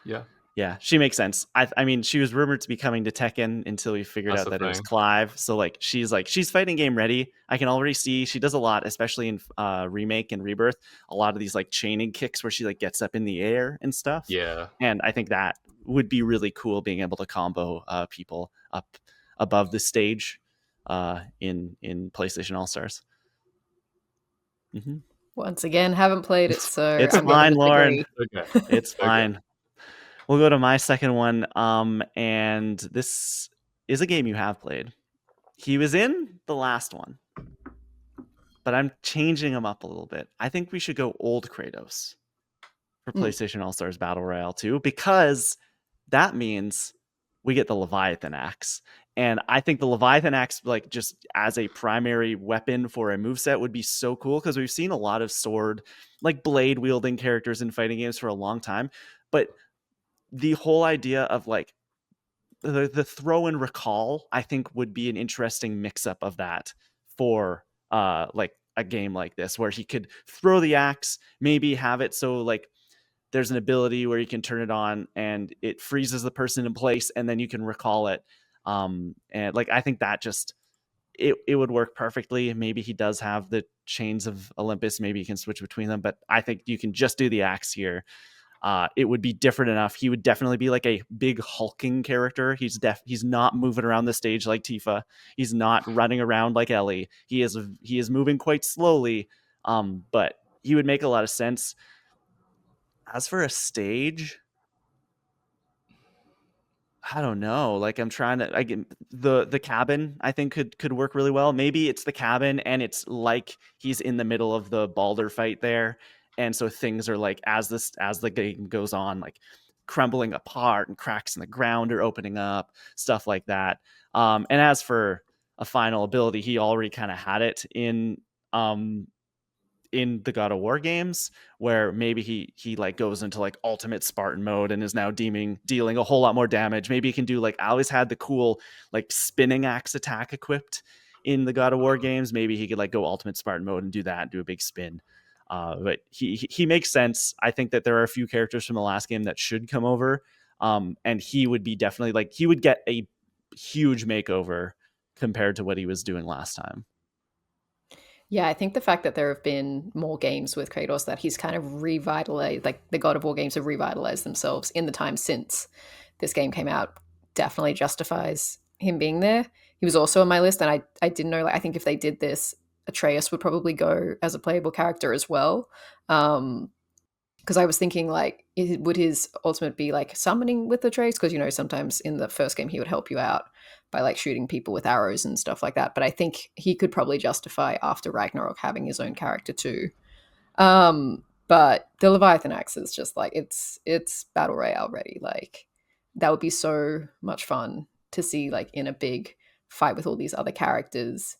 Yeah, Yeah, she makes sense. I mean, she was rumored to be coming to Tekken until we figured that's out the that it was thing. Clive. So she's fighting game ready. I can already see she does a lot, especially in remake and rebirth. A lot of these like chaining kicks where she like gets up in the air and stuff. Yeah, And I think that would be really cool, being able to combo people up above the stage in PlayStation All Stars. Once again, haven't played it, so It's I'm gonna fine, Lauren. disagree. okay, It's okay. fine. We'll go to my second one. And this is a game you have played. He was in the last one, but I'm changing him up a little bit. I think we should go old Kratos for Mm. PlayStation All-Stars Battle Royale 2, because that means we get the Leviathan axe. And I think the Leviathan axe, like just as a primary weapon for a moveset, would be so cool, because we've seen a lot of sword, like blade wielding characters in fighting games for a long time. But the whole idea of like the throw and recall, I think would be an interesting mix up of that for like a game like this, where he could throw the axe, maybe have it so like there's an ability where you can turn it on and it freezes the person in place, and then you can recall it. And like I think that just it would work perfectly. Maybe he does have the chains of Olympus, maybe you can switch between them, but I think you can just do the axe here. It would be different enough. He would definitely be like a big hulking character. He's not moving around the stage like Tifa. He's not running around like Ellie. He is moving quite slowly. But he would make a lot of sense. As for a stage, I don't know. Like I'm trying to, the cabin I think could work really well. Maybe it's the cabin and it's like he's in the middle of the Balder fight there, and so things are like as the game goes on, like crumbling apart and cracks in the ground are opening up, stuff like that. And as for a final ability, he already kind of had it um in the God of War games, where maybe he like goes into like ultimate Spartan mode and is now dealing a whole lot more damage. Maybe he can do like, I always had the cool like spinning axe attack equipped in the God of War games. Maybe he could like go ultimate Spartan mode and do that, do a big spin. But he makes sense. I think that there are a few characters from the last game that should come over, and he would be definitely like, he would get a huge makeover compared to what he was doing last time. Yeah, I think the fact that there have been more games with Kratos that he's kind of revitalized, like the God of War games have revitalized themselves in the time since this game came out, definitely justifies him being there. He was also on my list, and I didn't know, like, I think if they did this, Atreus would probably go as a playable character as well. Because I was thinking, like, would his ultimate be like summoning with Atreus? Because, you know, sometimes in the first game he would help you out by like shooting people with arrows and stuff like that. But I think he could probably justify after Ragnarok having his own character too. But the Leviathan axe is just like, it's battle royale ready. Like, that would be so much fun to see, like, in a big fight with all these other characters.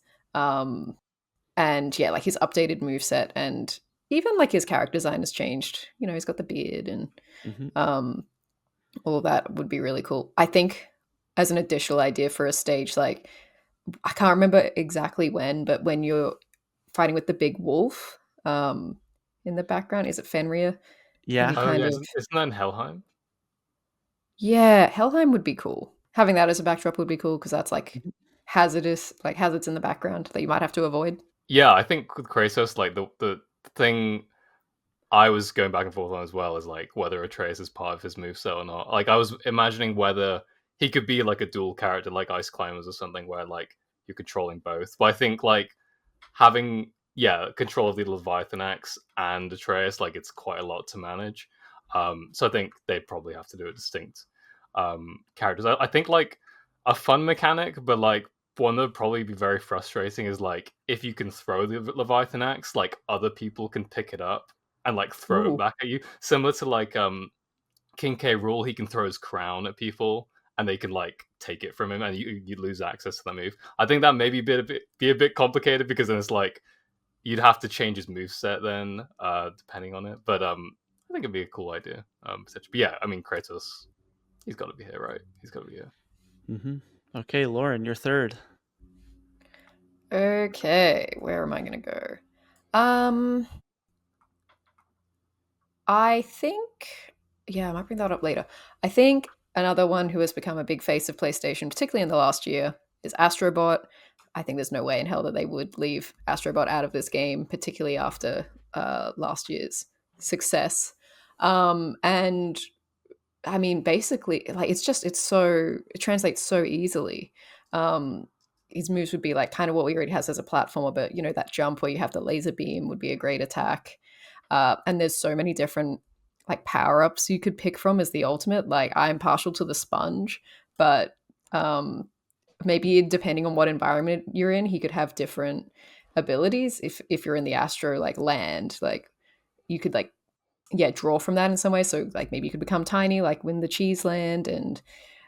And yeah, like his updated moveset and even like his character design has changed. You know, he's got the beard and all of that would be really cool. I think as an additional idea for a stage, like, I can't remember exactly when, but when you're fighting with the big wolf in the background, is it Fenrir? Yeah. Oh yeah, isn't that in Helheim? Yeah, Helheim would be cool. Having that as a backdrop would be cool because that's like hazardous, like hazards in the background that you might have to avoid. Yeah, I think with Kratos, like the thing I was going back and forth on as well is like whether Atreus is part of his moveset or not. Like, I was imagining whether he could be like a dual character, like Ice Climbers or something, where like you're controlling both. But I think like having control of the Leviathan axe and Atreus, like, it's quite a lot to manage. So I think they probably have to do a distinct characters. I think like a fun mechanic, but like one that would probably be very frustrating is like if you can throw the Leviathan axe, like other people can pick it up and like throw it back at you, similar to like King K. Rool. He can throw his crown at people and they can like take it from him, and you lose access to that move. I think that may be a bit complicated because then it's like you'd have to change his moveset then, depending on it. But I think it'd be a cool idea. But yeah, I mean, Kratos, he's got to be here, right? He's got to be here. Okay, Lauren, you're third. Okay, where am I going to go? I think, yeah, I might bring that up later. I think another one who has become a big face of PlayStation, particularly in the last year, is Astrobot. I think there's no way in hell that they would leave Astrobot out of this game, particularly after last year's success. And I mean, basically, like, it translates so easily. His moves would be like kind of what we already has as a platformer, but you know, that jump where you have the laser beam would be a great attack. And there's so many different like power ups you could pick from as the ultimate. Like, I'm partial to the sponge, but maybe depending on what environment you're in, he could have different abilities. If you're in the Astro like land, like you could like draw from that in some way. So like maybe you could become tiny, like win the cheese land, and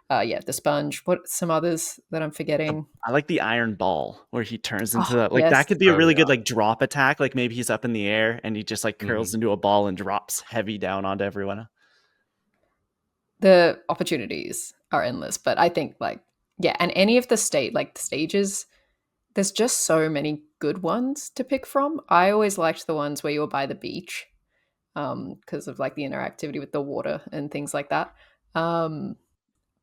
the sponge. What some others that I'm forgetting? I like the iron ball where he turns into that. Like, Yes. that could be a really good like drop attack. Like, maybe he's up in the air and he just like curls into a ball and drops heavy down onto everyone. The opportunities are endless, but I think like, yeah, and any of the stages, there's just so many good ones to pick from. I always liked the ones where you were by the beach, because of like the interactivity with the water and things like that.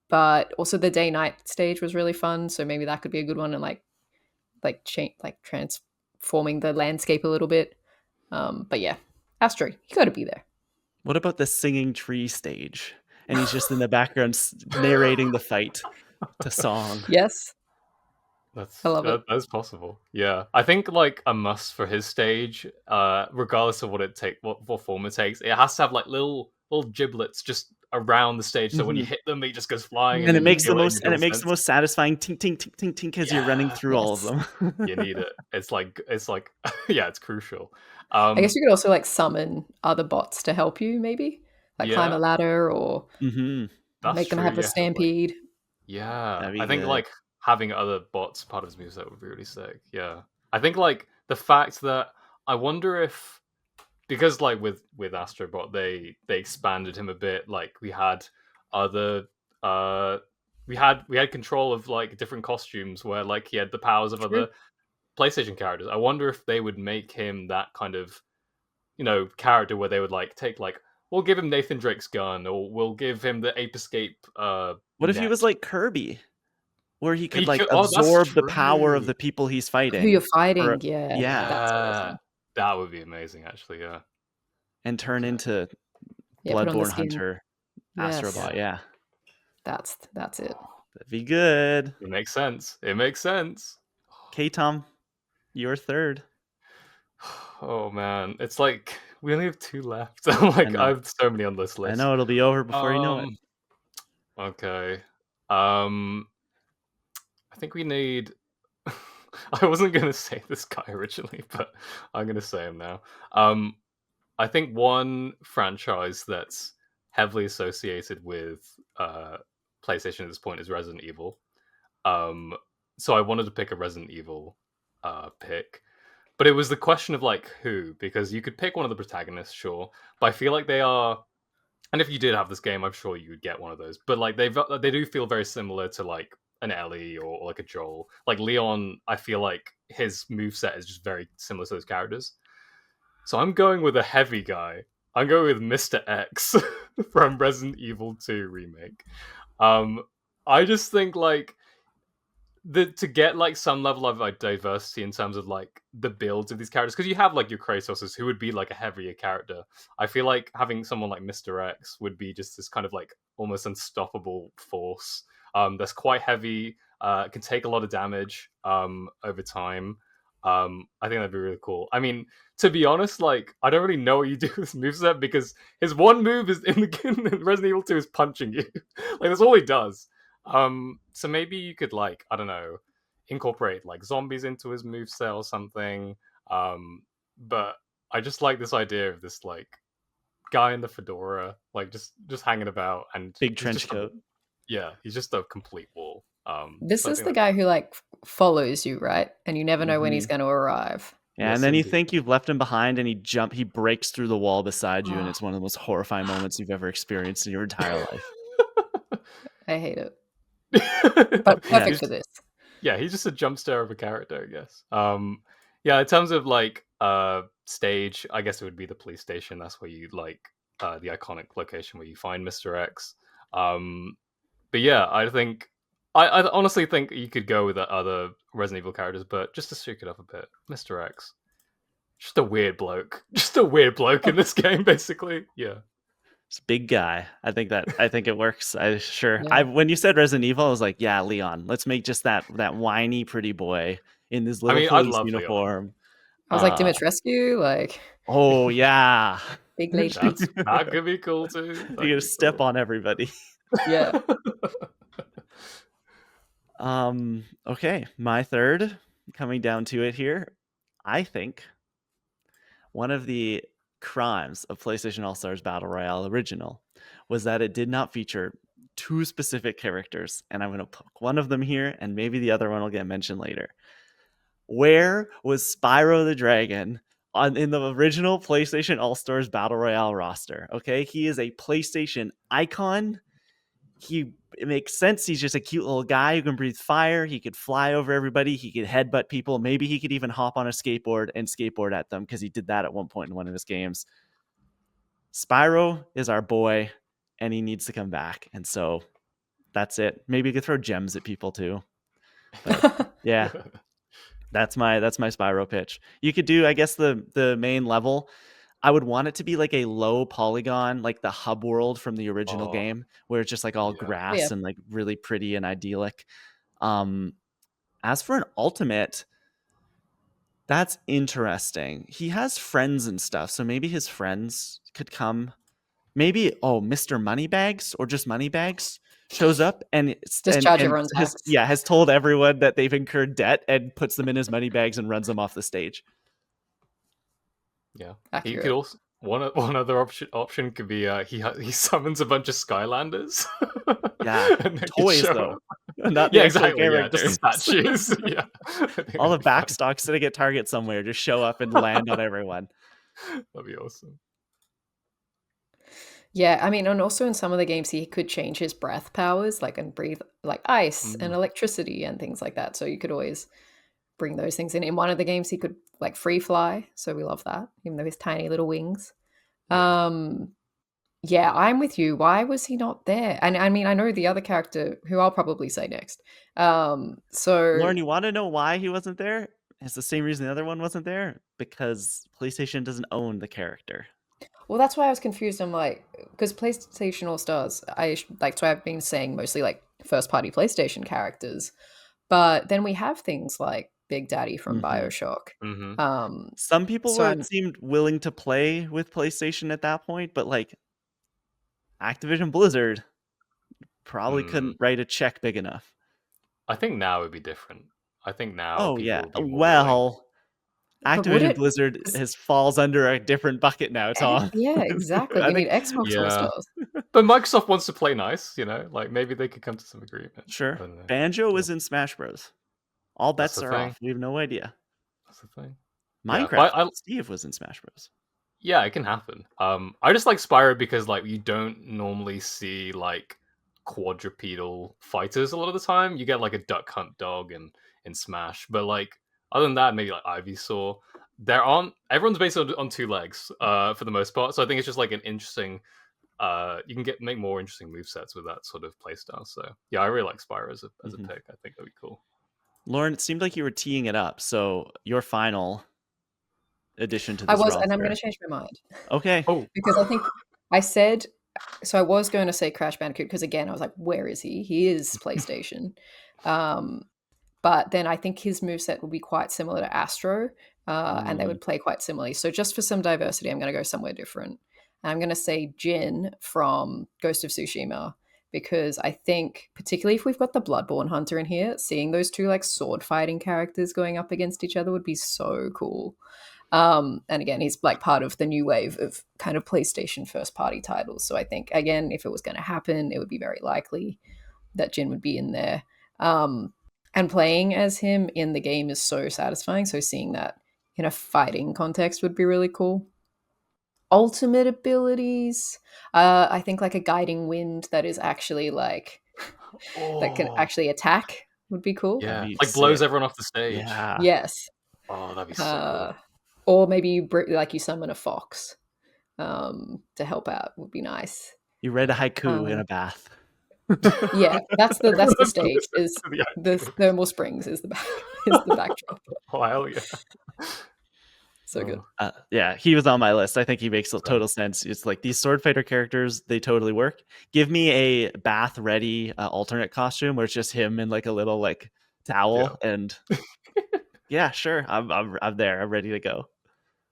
But also the day night stage was really fun, so maybe that could be a good one, and transforming the landscape a little bit. But yeah, Astro, you got to be there. What about the singing tree stage? And he's just in the background narrating the fight to song. Yes. I love it. That's possible. Yeah, I think like a must for his stage, regardless of what form it takes, it has to have like little giblets just around the stage. So when you hit them, he just goes flying, and it makes the most satisfying tink tink tink tink tink as you're running through all of them. You need it. It's like yeah, it's crucial. I guess you could also like summon other bots to help you, maybe like climb a ladder or make them have a stampede. I think like having other bots part of his moveset would be really sick. Yeah, I think like the fact that I wonder if, because like with Astrobot, they expanded him a bit. Like we had other we had control of like different costumes where like he had the powers of True. other PlayStation characters. I wonder if they would make him that kind of, character where they would like take like, we'll give him Nathan Drake's gun, or we'll give him the Ape Escape What if he was net. like Kirby, where he could He like could, oh, that's absorb the power of true. the people he's Who you're fighting? fighting? Or Yeah, yeah, that's Yeah, awesome. that would be amazing, actually. Yeah, and turn Okay. into Yeah, put on the Bloodborne skin. Hunter Yes, Astrobot. Yeah, that's it. that'd be good. It makes sense. It makes sense. Okay, Tom, you're third. Oh man, it's like we only have 2 left. I'm like, I know. have so many on this I list. know it'll be over before you know it. Okay. I think we need. I wasn't gonna say this guy originally, but I'm gonna say him now. I think one franchise that's heavily associated with PlayStation at this point is Resident Evil. Um, so I wanted to pick a Resident Evil pick, but it was the question of like who, because you could pick one of the protagonists, sure, but I feel like they are. And if you did have this game, I'm sure you would get one of those. But like they do feel very similar to like an Ellie or like a Joel. Like Leon, I feel like his moveset is just very similar to those characters. So I'm going with a heavy guy. I'm going with Mr. X from Resident Evil 2 remake. I just think like to get like some level of like diversity in terms of like the builds of these characters, because you have like your Kratoses who would be like a heavier character. I feel like having someone like Mr. X would be just this kind of like almost unstoppable force. That's quite heavy, can take a lot of damage over time. I think that'd be really cool. I mean, to be honest, like I don't really know what you do with this moveset, because his one move is in the Resident Evil 2 is punching you. Like that's all he does. So maybe you could like, I don't know, incorporate like zombies into his moveset or something. But I just like this idea of this like guy in the fedora, like just hanging about, and Big he's trench just coat. he's just a complete wall. This So I is think the that guy who like follows you, right? And you never know when he's Mhm. going to arrive. Yeah, Yes, and then you indeed. think you've left him behind, and he breaks through the wall beside you, and it's one of the most horrifying moments you've ever experienced in your entire life. I hate it, but perfect He's for this. yeah, he's just a jump scare of a character, I guess. Yeah, in terms of like stage, I guess it would be the police station. That's where you like the iconic location where you find Mr. X. But yeah, I think I honestly think you could go with the other Resident Evil characters, but just to shake it up a bit, Mr. X, just a weird bloke, just a weird bloke in this game, basically. Yeah. It's a big guy. I think it works. Yeah. When you said Resident Evil, I was like, yeah, Leon. Let's make just that whiny pretty boy in this I little mean, I'd police love Leon. uniform. I was like Uh, Dimitrescu, like oh yeah. big lady. That could be cool too. You're gonna step on everybody. Yeah. Okay, my third, coming down to it here. I think one of the crimes of PlayStation All-Stars Battle Royale original was that it did not feature two specific characters, and I'm going to pick one of them here, and maybe the other one will get mentioned later. Where was Spyro the Dragon in the original PlayStation All-Stars Battle Royale roster? Okay, he is a PlayStation icon. It makes sense. He's just a cute little guy who can breathe fire. He could fly over everybody. He could headbutt people. Maybe he could even hop on a skateboard and skateboard at them, because he did that at one point in one of his games. Spyro is our boy, and he needs to come back. And so that's it. Maybe you could throw gems at people too. But yeah, that's my Spyro pitch. You could do, I guess, the main level. I would want it to be like a low polygon, like the hub world from the original game, where it's just like all grass Yeah. and like really pretty and idyllic. As for an ultimate, that's interesting. He has friends and stuff, so maybe his friends could come. Maybe Mr. Moneybags, or just Moneybags, shows up and Just charge everyone's backs. has told everyone that they've incurred debt and puts them in his money bags and runs them off the stage. Yeah, Accurate. he could also one other option could be he summons a bunch of Skylanders. Yeah, and they could toys show though. up. not the Yeah, actual exactly. Yeah, just the characters. statues. Yeah, I think All the that'd be fun. backstock sitting at Target somewhere just show up and land on everyone. That'd be awesome. Yeah, I mean, and also in some of the games, he could change his breath powers, like and breathe like ice and Mm. electricity and things like that. So you could always bring those things in. In one of the games, he could like free fly, so we love that, even though his tiny little wings. Yeah. Yeah, I'm with you. Why was he not there? And I mean, I know the other character who I'll probably say next. So Lauren, you want to know why he wasn't there? It's the same reason the other one wasn't there, because PlayStation doesn't own the character. well, that's why I was confused. I'm like, because PlayStation All Stars, like, so I've been saying mostly like first party PlayStation characters, but then we have things like Big Daddy from Mhm. Bioshock. Mm-hmm. Some people So were, it seemed, willing to play with PlayStation at that point, but like Activision Blizzard probably Mm. couldn't write a check big enough. I think now it'd be different. I think now Oh people yeah. would be more willing. Well, but would Activision it? Blizzard 'Cause falls under a different bucket now, Tom. Yeah, exactly. I We need think Xbox All Yeah, Stars. but Microsoft wants to play nice, like maybe they could come to some agreement. sure. I don't know. Banjo Yeah. is in Smash Bros. All That's bets the are thing. off. We have no idea. That's the thing. Yeah, Minecraft, but I Steve was in Smash Bros. yeah, it can happen. I just like Spyro because like you don't normally see like quadrupedal fighters a lot of the time. You get like a duck hunt dog in Smash, but like other than that, maybe like Ivysaur. There aren't everyone's based on two legs, for the most part. So I think it's just like an interesting you can make more interesting movesets with that sort of playstyle. So yeah, I really like Spyro as a Mhm. pick. I think that'd be cool. Lauren, it seemed like you were teeing it up. So your final addition to I this was, and I'm going roster. to change my mind Okay. Oh, because I think I said so. I was going to say Crash Bandicoot because again, I was like, where is he? He is PlayStation. But then I think his moveset will be quite similar to Astro, and they would play quite similarly. So just for some diversity, I'm going to go somewhere different. And I'm going to say Jin from Ghost of Tsushima because I think, particularly if we've got the Bloodborne Hunter in here, seeing those two like sword fighting characters going up against each other would be so cool. And again, he's like part of the new wave of kind of PlayStation first party titles. So I think, again, if it was going to happen, it would be very likely that Jin would be in there. And playing as him in the game is so satisfying. So seeing that in a fighting context would be really cool. Ultimate abilities, I think like a guiding wind that is actually like that can oh, actually attack would be cool. That'd yeah, be like blows sick. everyone off the stage. Yeah. Yes. Oh, that'd be so Uh, cool. or maybe you summon a fox to help out would be nice. You read a haiku in Um, a bath. yeah, that's the stage. Is Yeah. the thermal springs is the back is the backdrop. Oh, hell yeah. So good. Yeah, he was on my list. I think he makes Same. total sense. It's like these sword fighter characters, they totally work. Give me a bath ready alternate costume where it's just him in like a little like towel, and yeah, sure, I'm there. I'm ready to go.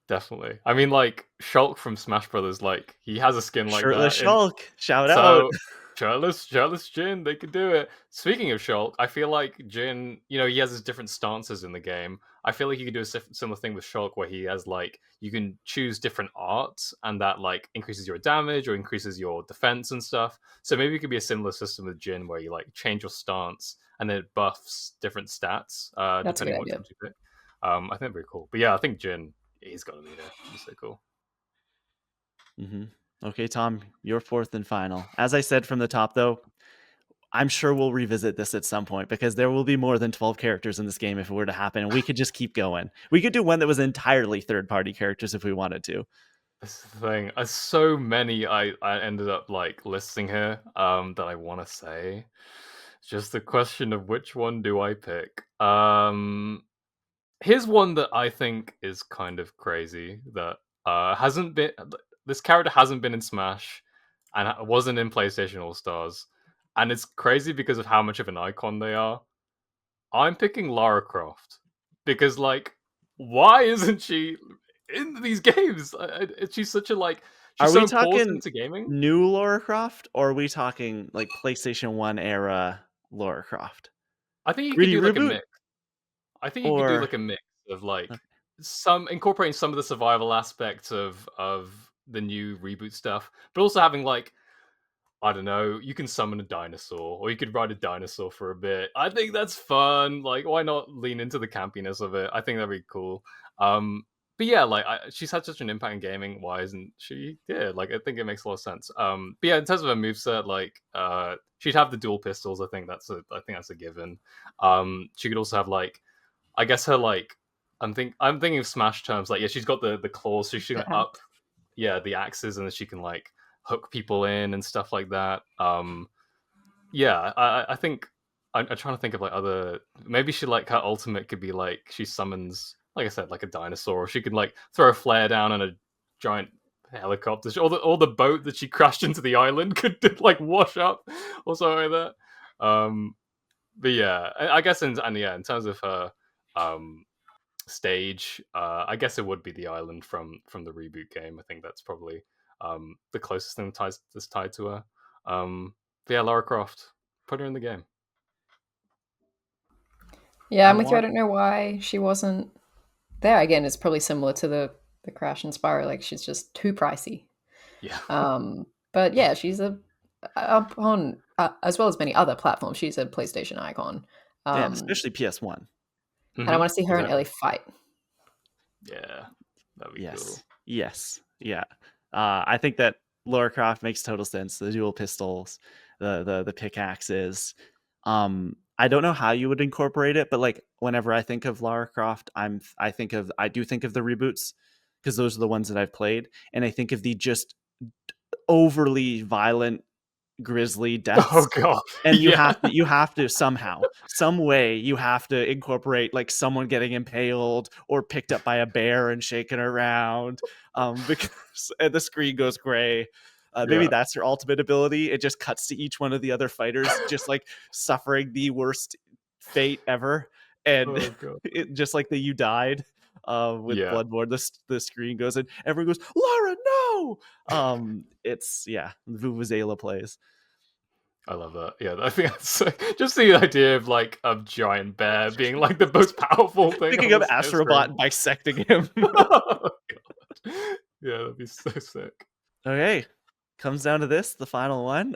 Definitely. I mean, like Shulk from Smash Brothers, like he has a skin like Shirtless that. And Shulk, shout out. so shirtless Jin, they could do it. Speaking of Shulk, I feel like Jin, he has his different stances in the game. I feel like you could do a similar thing with Shulk, where he has like you can choose different arts, and that like increases your damage or increases your defense and stuff. So maybe it could be a similar system with Jin, where you like change your stance and then it buffs different stats, That's a depending good on which idea. ones you pick. I think that'd be cool. But yeah, I think Jin, he's got to be there. He's so cool. Okay, Tom, your fourth and final. As I said from the top, though, I'm sure we'll revisit this at some point because there will be more than 12 characters in this game if it were to happen, and we could just keep going. We could do one that was entirely third-party characters if we wanted to. That's the thing. So many I ended up like listing here that I want to say. It's just a question of which one do I pick. Here's one that I think is kind of crazy that hasn't been this character hasn't been in Smash and wasn't in PlayStation All Stars, and it's crazy because of how much of an icon they are. I'm picking Lara Croft because like why isn't she in these games? She's such a like Are she's so we talking important to gaming. new Lara Croft, or are we talking like PlayStation 1 era Lara Croft? I think you could 3D do like a reboot? mix. I think you could do Or like a mix of like okay. some incorporating some of the survival aspects of the new reboot stuff, but also having like I don't know, you can summon a dinosaur, or you could ride a dinosaur for a bit. I think that's fun. Like, why not lean into the campiness of it? I think that'd be cool. But yeah, like she's had such an impact in gaming. Why isn't she? Yeah, like I think it makes a lot of sense. But yeah, in terms of her moveset, like she'd have the dual pistols. I think that's a given. She could also have like, I guess her like, I'm thinking of Smash terms. Like, yeah, she's got the claws, so she can up, yeah, the axes, and then she can like hook people in and stuff like that. Yeah, I think I'm trying to think of like other. Maybe she like her ultimate could be like she summons, like I said, like a dinosaur, or she could like throw a flare down on a giant helicopter, or the boat that she crashed into the island could like wash up or something like that. But yeah, I guess in terms of her stage, I guess it would be the island from the reboot game. I think that's probably the closest thing that's tied to her. But yeah, Lara Croft, put her in the game. Yeah, I'm with you. I don't know why she wasn't there. Again, it's probably similar to the Crash and Spyro. Like, she's just too pricey. Yeah. But yeah, she's up on as well as many other platforms. She's a PlayStation icon. Yeah, especially PS1. And I want to see her and Ellie fight. Yeah, that'd be cool. Yes, yeah. I think that Lara Croft makes total sense. The dual pistols, the pickaxes. I don't know how you would incorporate it, but like whenever I think of Lara Croft, I do think of the reboots, because those are the ones that I've played, and I think of the just overly violent, grisly deaths. Oh god. And you have to somehow, some way, you have to incorporate like someone getting impaled or picked up by a bear and shaken around, because the screen goes gray. Maybe that's your ultimate ability. It just cuts to each one of the other fighters just like suffering the worst fate ever, and it just like that you died with Bloodborne. The screen goes and everyone goes, Lara, no. It's Vuvuzela plays. I love that. Yeah, I think that's just the idea of like a giant bear being like the most powerful thing. Picking up Astrobot and bisecting him. Oh, yeah, that'd be so sick. Okay, comes down to this, the final one.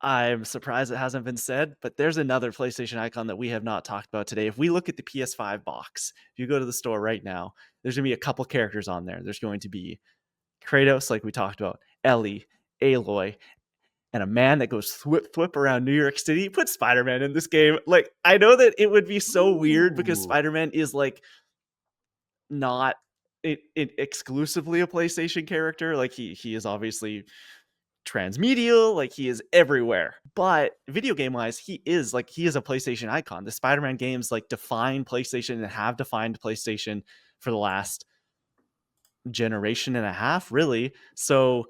I'm surprised it hasn't been said, but there's another PlayStation icon that we have not talked about today. If we look at the PS5 box, if you go to the store right now, there's going to be a couple characters on there. There's going to be Kratos, like we talked about, Ellie, Aloy, and a man that goes thwip around New York City. Put Spider-Man in this game. Like, I know that it would be so weird because Spider-Man is like not it exclusively a PlayStation character. Like he is obviously transmedial, like he is everywhere. But video game wise, he is a PlayStation icon. The Spider-Man games like define PlayStation and have defined PlayStation for the last generation and a half, really. So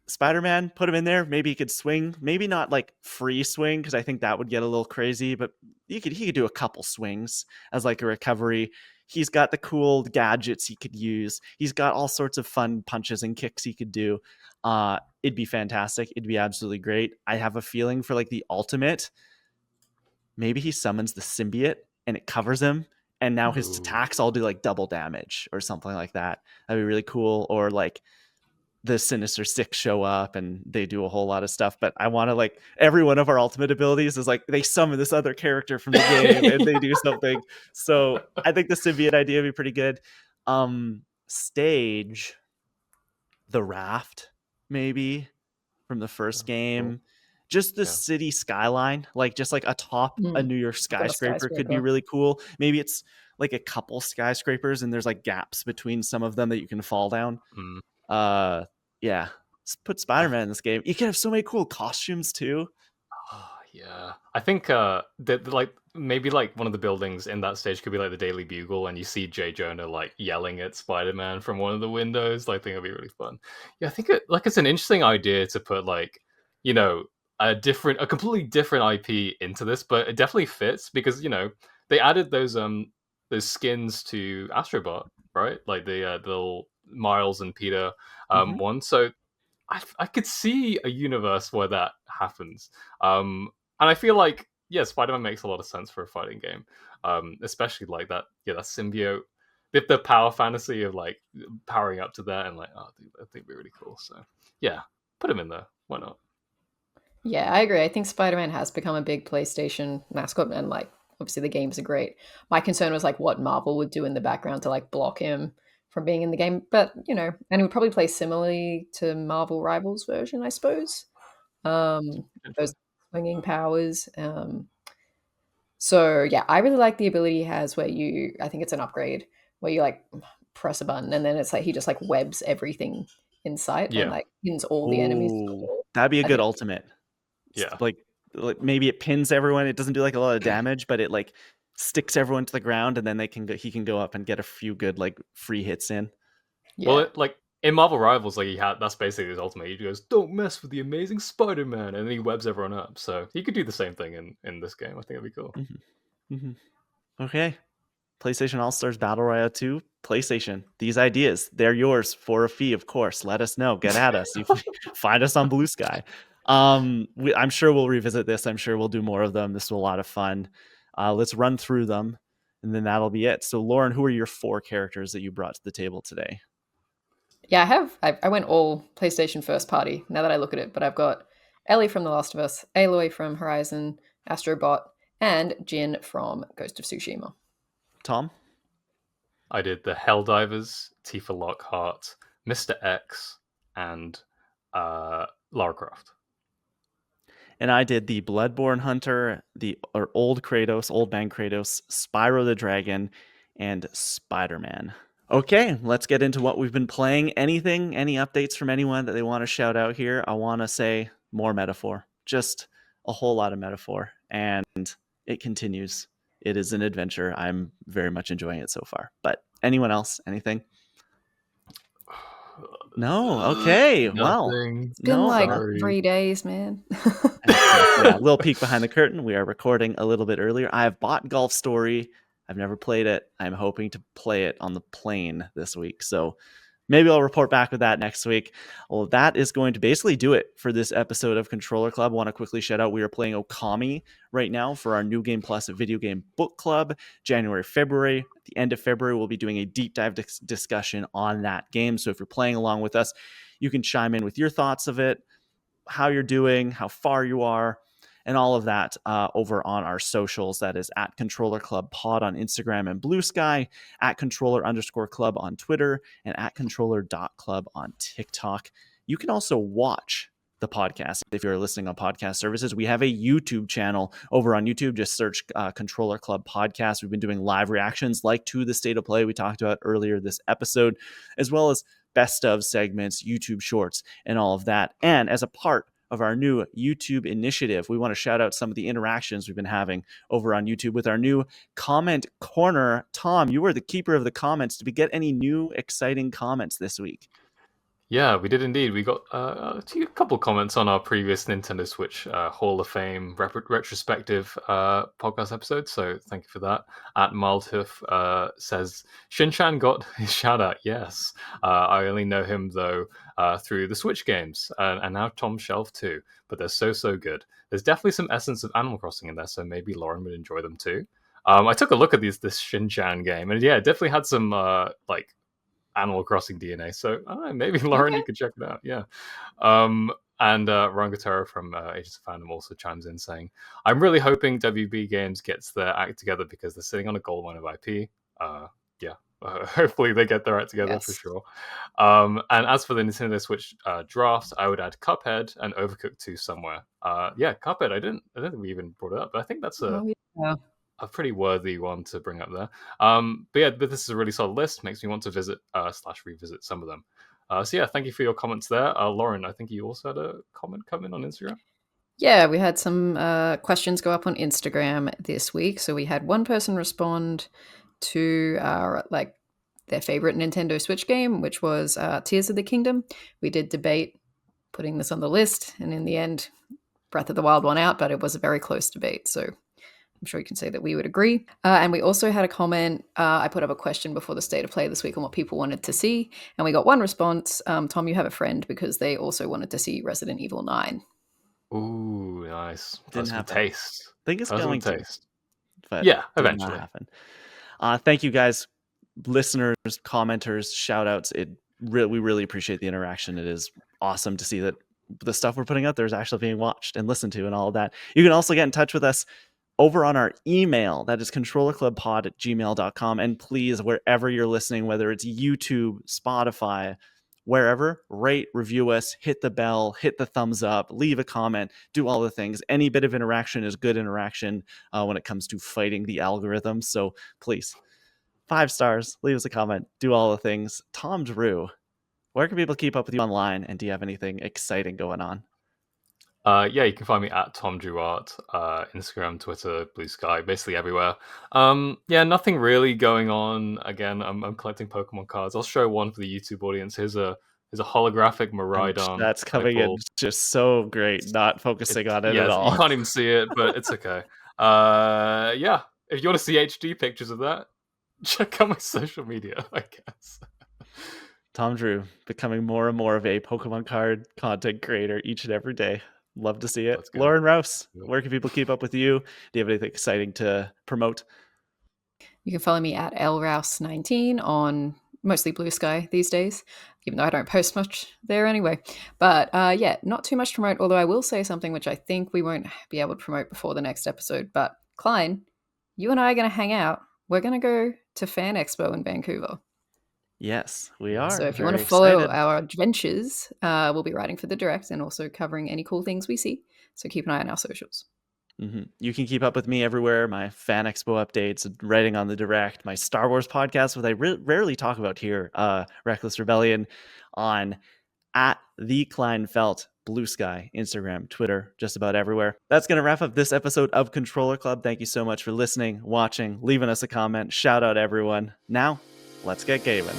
Spider-Man, put him in there. Maybe he could swing. Maybe not like free swing, because I think that would get a little crazy. But he could do a couple swings as like a recovery. He's got the cool gadgets he could use. He's got all sorts of fun punches and kicks he could do. It'd be fantastic. It'd be absolutely great. I have a feeling for like the ultimate. Maybe he summons the symbiote and it covers him, and now his attacks all do like double damage or something like that. That'd be really cool. Or like the Sinister Six show up and they do a whole lot of stuff. But I want to like every one of our ultimate abilities is like they summon this other character from the game and they do something. So I think the symbiote idea would be pretty good. Stage, the raft, maybe from the first game. Just the city skyline, like just like atop a New York skyscraper could be really cool. Maybe it's like a couple skyscrapers and there's like gaps between some of them that you can fall down. Yeah, put Spider-Man in this game. You can have so many cool costumes too. Yeah, I think that like maybe like one of the buildings in that stage could be like the Daily Bugle, and you see J. Jonah like yelling at Spider-Man from one of the windows. Like, I think it'd be really fun. Yeah, I think it's an interesting idea to put like, you know, a completely different IP into this, but it definitely fits because, you know, they added those skins to Astrobot, right? Like the little Miles and Peter one. So I could see a universe where that happens. And I feel like, yeah, Spider-Man makes a lot of sense for a fighting game. Especially like that symbiote. The power fantasy of like powering up to that and like, oh, dude, I think it'd be really cool. So yeah, put him in there. Why not? Yeah, I agree. I think Spider-Man has become a big PlayStation mascot, and like obviously the games are great. My concern was like what Marvel would do in the background to like block him from being in the game, but and he would probably play similarly to Marvel Rivals version, I suppose. Those swinging powers. So yeah, I really like the ability he has where I think it's an upgrade where you like press a button and then it's like he just like webs everything in sight and Yeah, like pins all the enemies to the Oh, wall. that'd be a I good think ultimate. yeah. Like maybe it pins everyone. It doesn't do like a lot of damage, but it like sticks everyone to the ground, and then he can go up and get a few good like free hits in. Well, yeah. like in Marvel Rivals, like that's basically his ultimate. He goes, "Don't mess with the amazing Spider-Man," and then he webs everyone up. So he could do the same thing in this game. I think it'd be cool. Mm-hmm. Okay. PlayStation All-Stars Battle Royale 2, PlayStation. These ideas, they're yours for a fee, of course. Let us know. Get at us. You can find us on Blue Sky. I'm sure we'll revisit this. I'm sure we'll do more of them. This was a lot of fun. Let's run through them, and then that'll be it. So, Lauren, who are your 4 characters that you brought to the table today? Yeah, I went all PlayStation first party now that I look at it, but I've got Ellie from The Last of Us, Aloy from Horizon, Astrobot, and Jin from Ghost of Tsushima. Tom? I did the Helldivers, Tifa Lockhart, Mr. X, and Lara Croft. And I did the Bloodborne Hunter, old Kratos, old man Kratos, Spyro the Dragon, and Spider-Man. Okay, let's get into what we've been playing. Any updates from anyone that they want to shout out here? I want to say more metaphor, just a whole lot of metaphor, and it continues. It is an adventure. I'm very much enjoying it so far. But anyone else? Anything? No. Okay. Well, Nothing. It's been like Sorry. 3 days, man. Yeah, a little peek behind the curtain. We are recording a little bit earlier. I have bought Golf Story. I've never played it. I'm hoping to play it on the plane this week. So maybe I'll report back with that next week. Well, that is going to basically do it for this episode of Controller Club. I want to quickly shout out we are playing Okami right now for our New Game Plus video game book club, January, February. At the end of February, we'll be doing a deep dive discussion on that game. So if you're playing along with us, you can chime in with your thoughts of it, how you're doing, how far you are, and all of that over on our socials. That is at Controller Club Pod on Instagram and Blue Sky, at Controller_Club on Twitter, and at Controller.Club on TikTok. You can also watch the podcast if you're listening on podcast services. We have a YouTube channel over on YouTube. Just search Controller Club Podcast. We've been doing live reactions like to the State of Play we talked about earlier this episode, as well as best of segments, YouTube shorts, and all of that. And as a part of our new YouTube initiative, we want to shout out some of the interactions we've been having over on YouTube with our new comment corner. Tom, you were the keeper of the comments. Did we get any new exciting comments this week? Yeah, we did indeed. We got a couple comments on our previous Nintendo Switch Hall of Fame retrospective podcast episode, so thank you for that. At Mildhoof says, Shinchan got his shout out, yes. I only know him, though, through the Switch games, and now Tom Shelf, too, but they're so good. There's definitely some essence of Animal Crossing in there, so maybe Lauren would enjoy them, too. I took a look at this Shinchan game, and yeah, it definitely had some, Animal Crossing DNA. So I don't know, maybe Lauren, you could check it out. Yeah. And Rangataro from Agents of Fandom also chimes in saying, I'm really hoping WB Games gets their act together because they're sitting on a gold mine of IP. Hopefully they get their act together for sure. And as for the Nintendo Switch drafts, I would add Cuphead and Overcooked 2 somewhere. Cuphead, I don't think we even brought it up, but I think that's a pretty worthy one to bring up there. But this is a really solid list. Makes me want to visit / revisit some of them. Thank you for your comments there. Lauren, I think you also had a comment come in on Instagram. Yeah, we had some questions go up on Instagram this week. So we had one person respond to their favorite Nintendo Switch game, which was Tears of the Kingdom. We did debate putting this on the list, and in the end, Breath of the Wild won out, but it was a very close debate. So I'm sure you can say that we would agree. And we also had a comment. I put up a question before the State of Play this week on what people wanted to see. And we got one response. Tom, you have a friend because they also wanted to see Resident Evil 9. Ooh, nice. Didn't Personal happen. taste. I think it's going taste. to. But yeah, did eventually. not happen. Thank you guys, listeners, commenters, shout outs. We really appreciate the interaction. It is awesome to see that the stuff we're putting out there is actually being watched and listened to and all of that. You can also get in touch with us over on our email. That is controllerclubpod@gmail.com. And please, wherever you're listening, whether it's YouTube, Spotify, wherever, rate, review us, hit the bell, hit the thumbs up, leave a comment, do all the things. Any bit of interaction is good interaction when it comes to fighting the algorithm. So please, 5 stars, leave us a comment, do all the things. Tom Drew, where can people keep up with you online? And do you have anything exciting going on? Yeah, you can find me at Tom Drew Art, Instagram, Twitter, Blue Sky, basically everywhere. Yeah, nothing really going on. Again, I'm collecting Pokemon cards. I'll show one for the YouTube audience. Here's a holographic Miraidon. That's coming in just so great, not focusing on it at all. You can't even see it, but it's okay. Yeah, if you want to see HD pictures of that, check out my social media, I guess. Tom Drew becoming more and more of a Pokemon card content creator each and every day. Love to see it. Lauren Rouse, where can people keep up with you? Do you have anything exciting to promote? You can follow me at lrouse19 on mostly Blue Sky these days, even though I don't post much there anyway. But yeah, not too much to promote, although I will say something which I think we won't be able to promote before the next episode. But Klein, you and I are going to hang out. We're going to go to Fan Expo in Vancouver. Yes, we are. So if you want to follow our adventures, we'll be writing for the Direct and also covering any cool things we see. So keep an eye on our socials. Mm-hmm. You can keep up with me everywhere. My Fan Expo updates, writing on the Direct, my Star Wars podcast, which I rarely talk about here, Reckless Rebellion, on at the Kleinfeld, Blue Sky, Instagram, Twitter, just about everywhere. That's going to wrap up this episode of Controller Club. Thank you so much for listening, watching, leaving us a comment. Shout out everyone. Now, let's get gaming.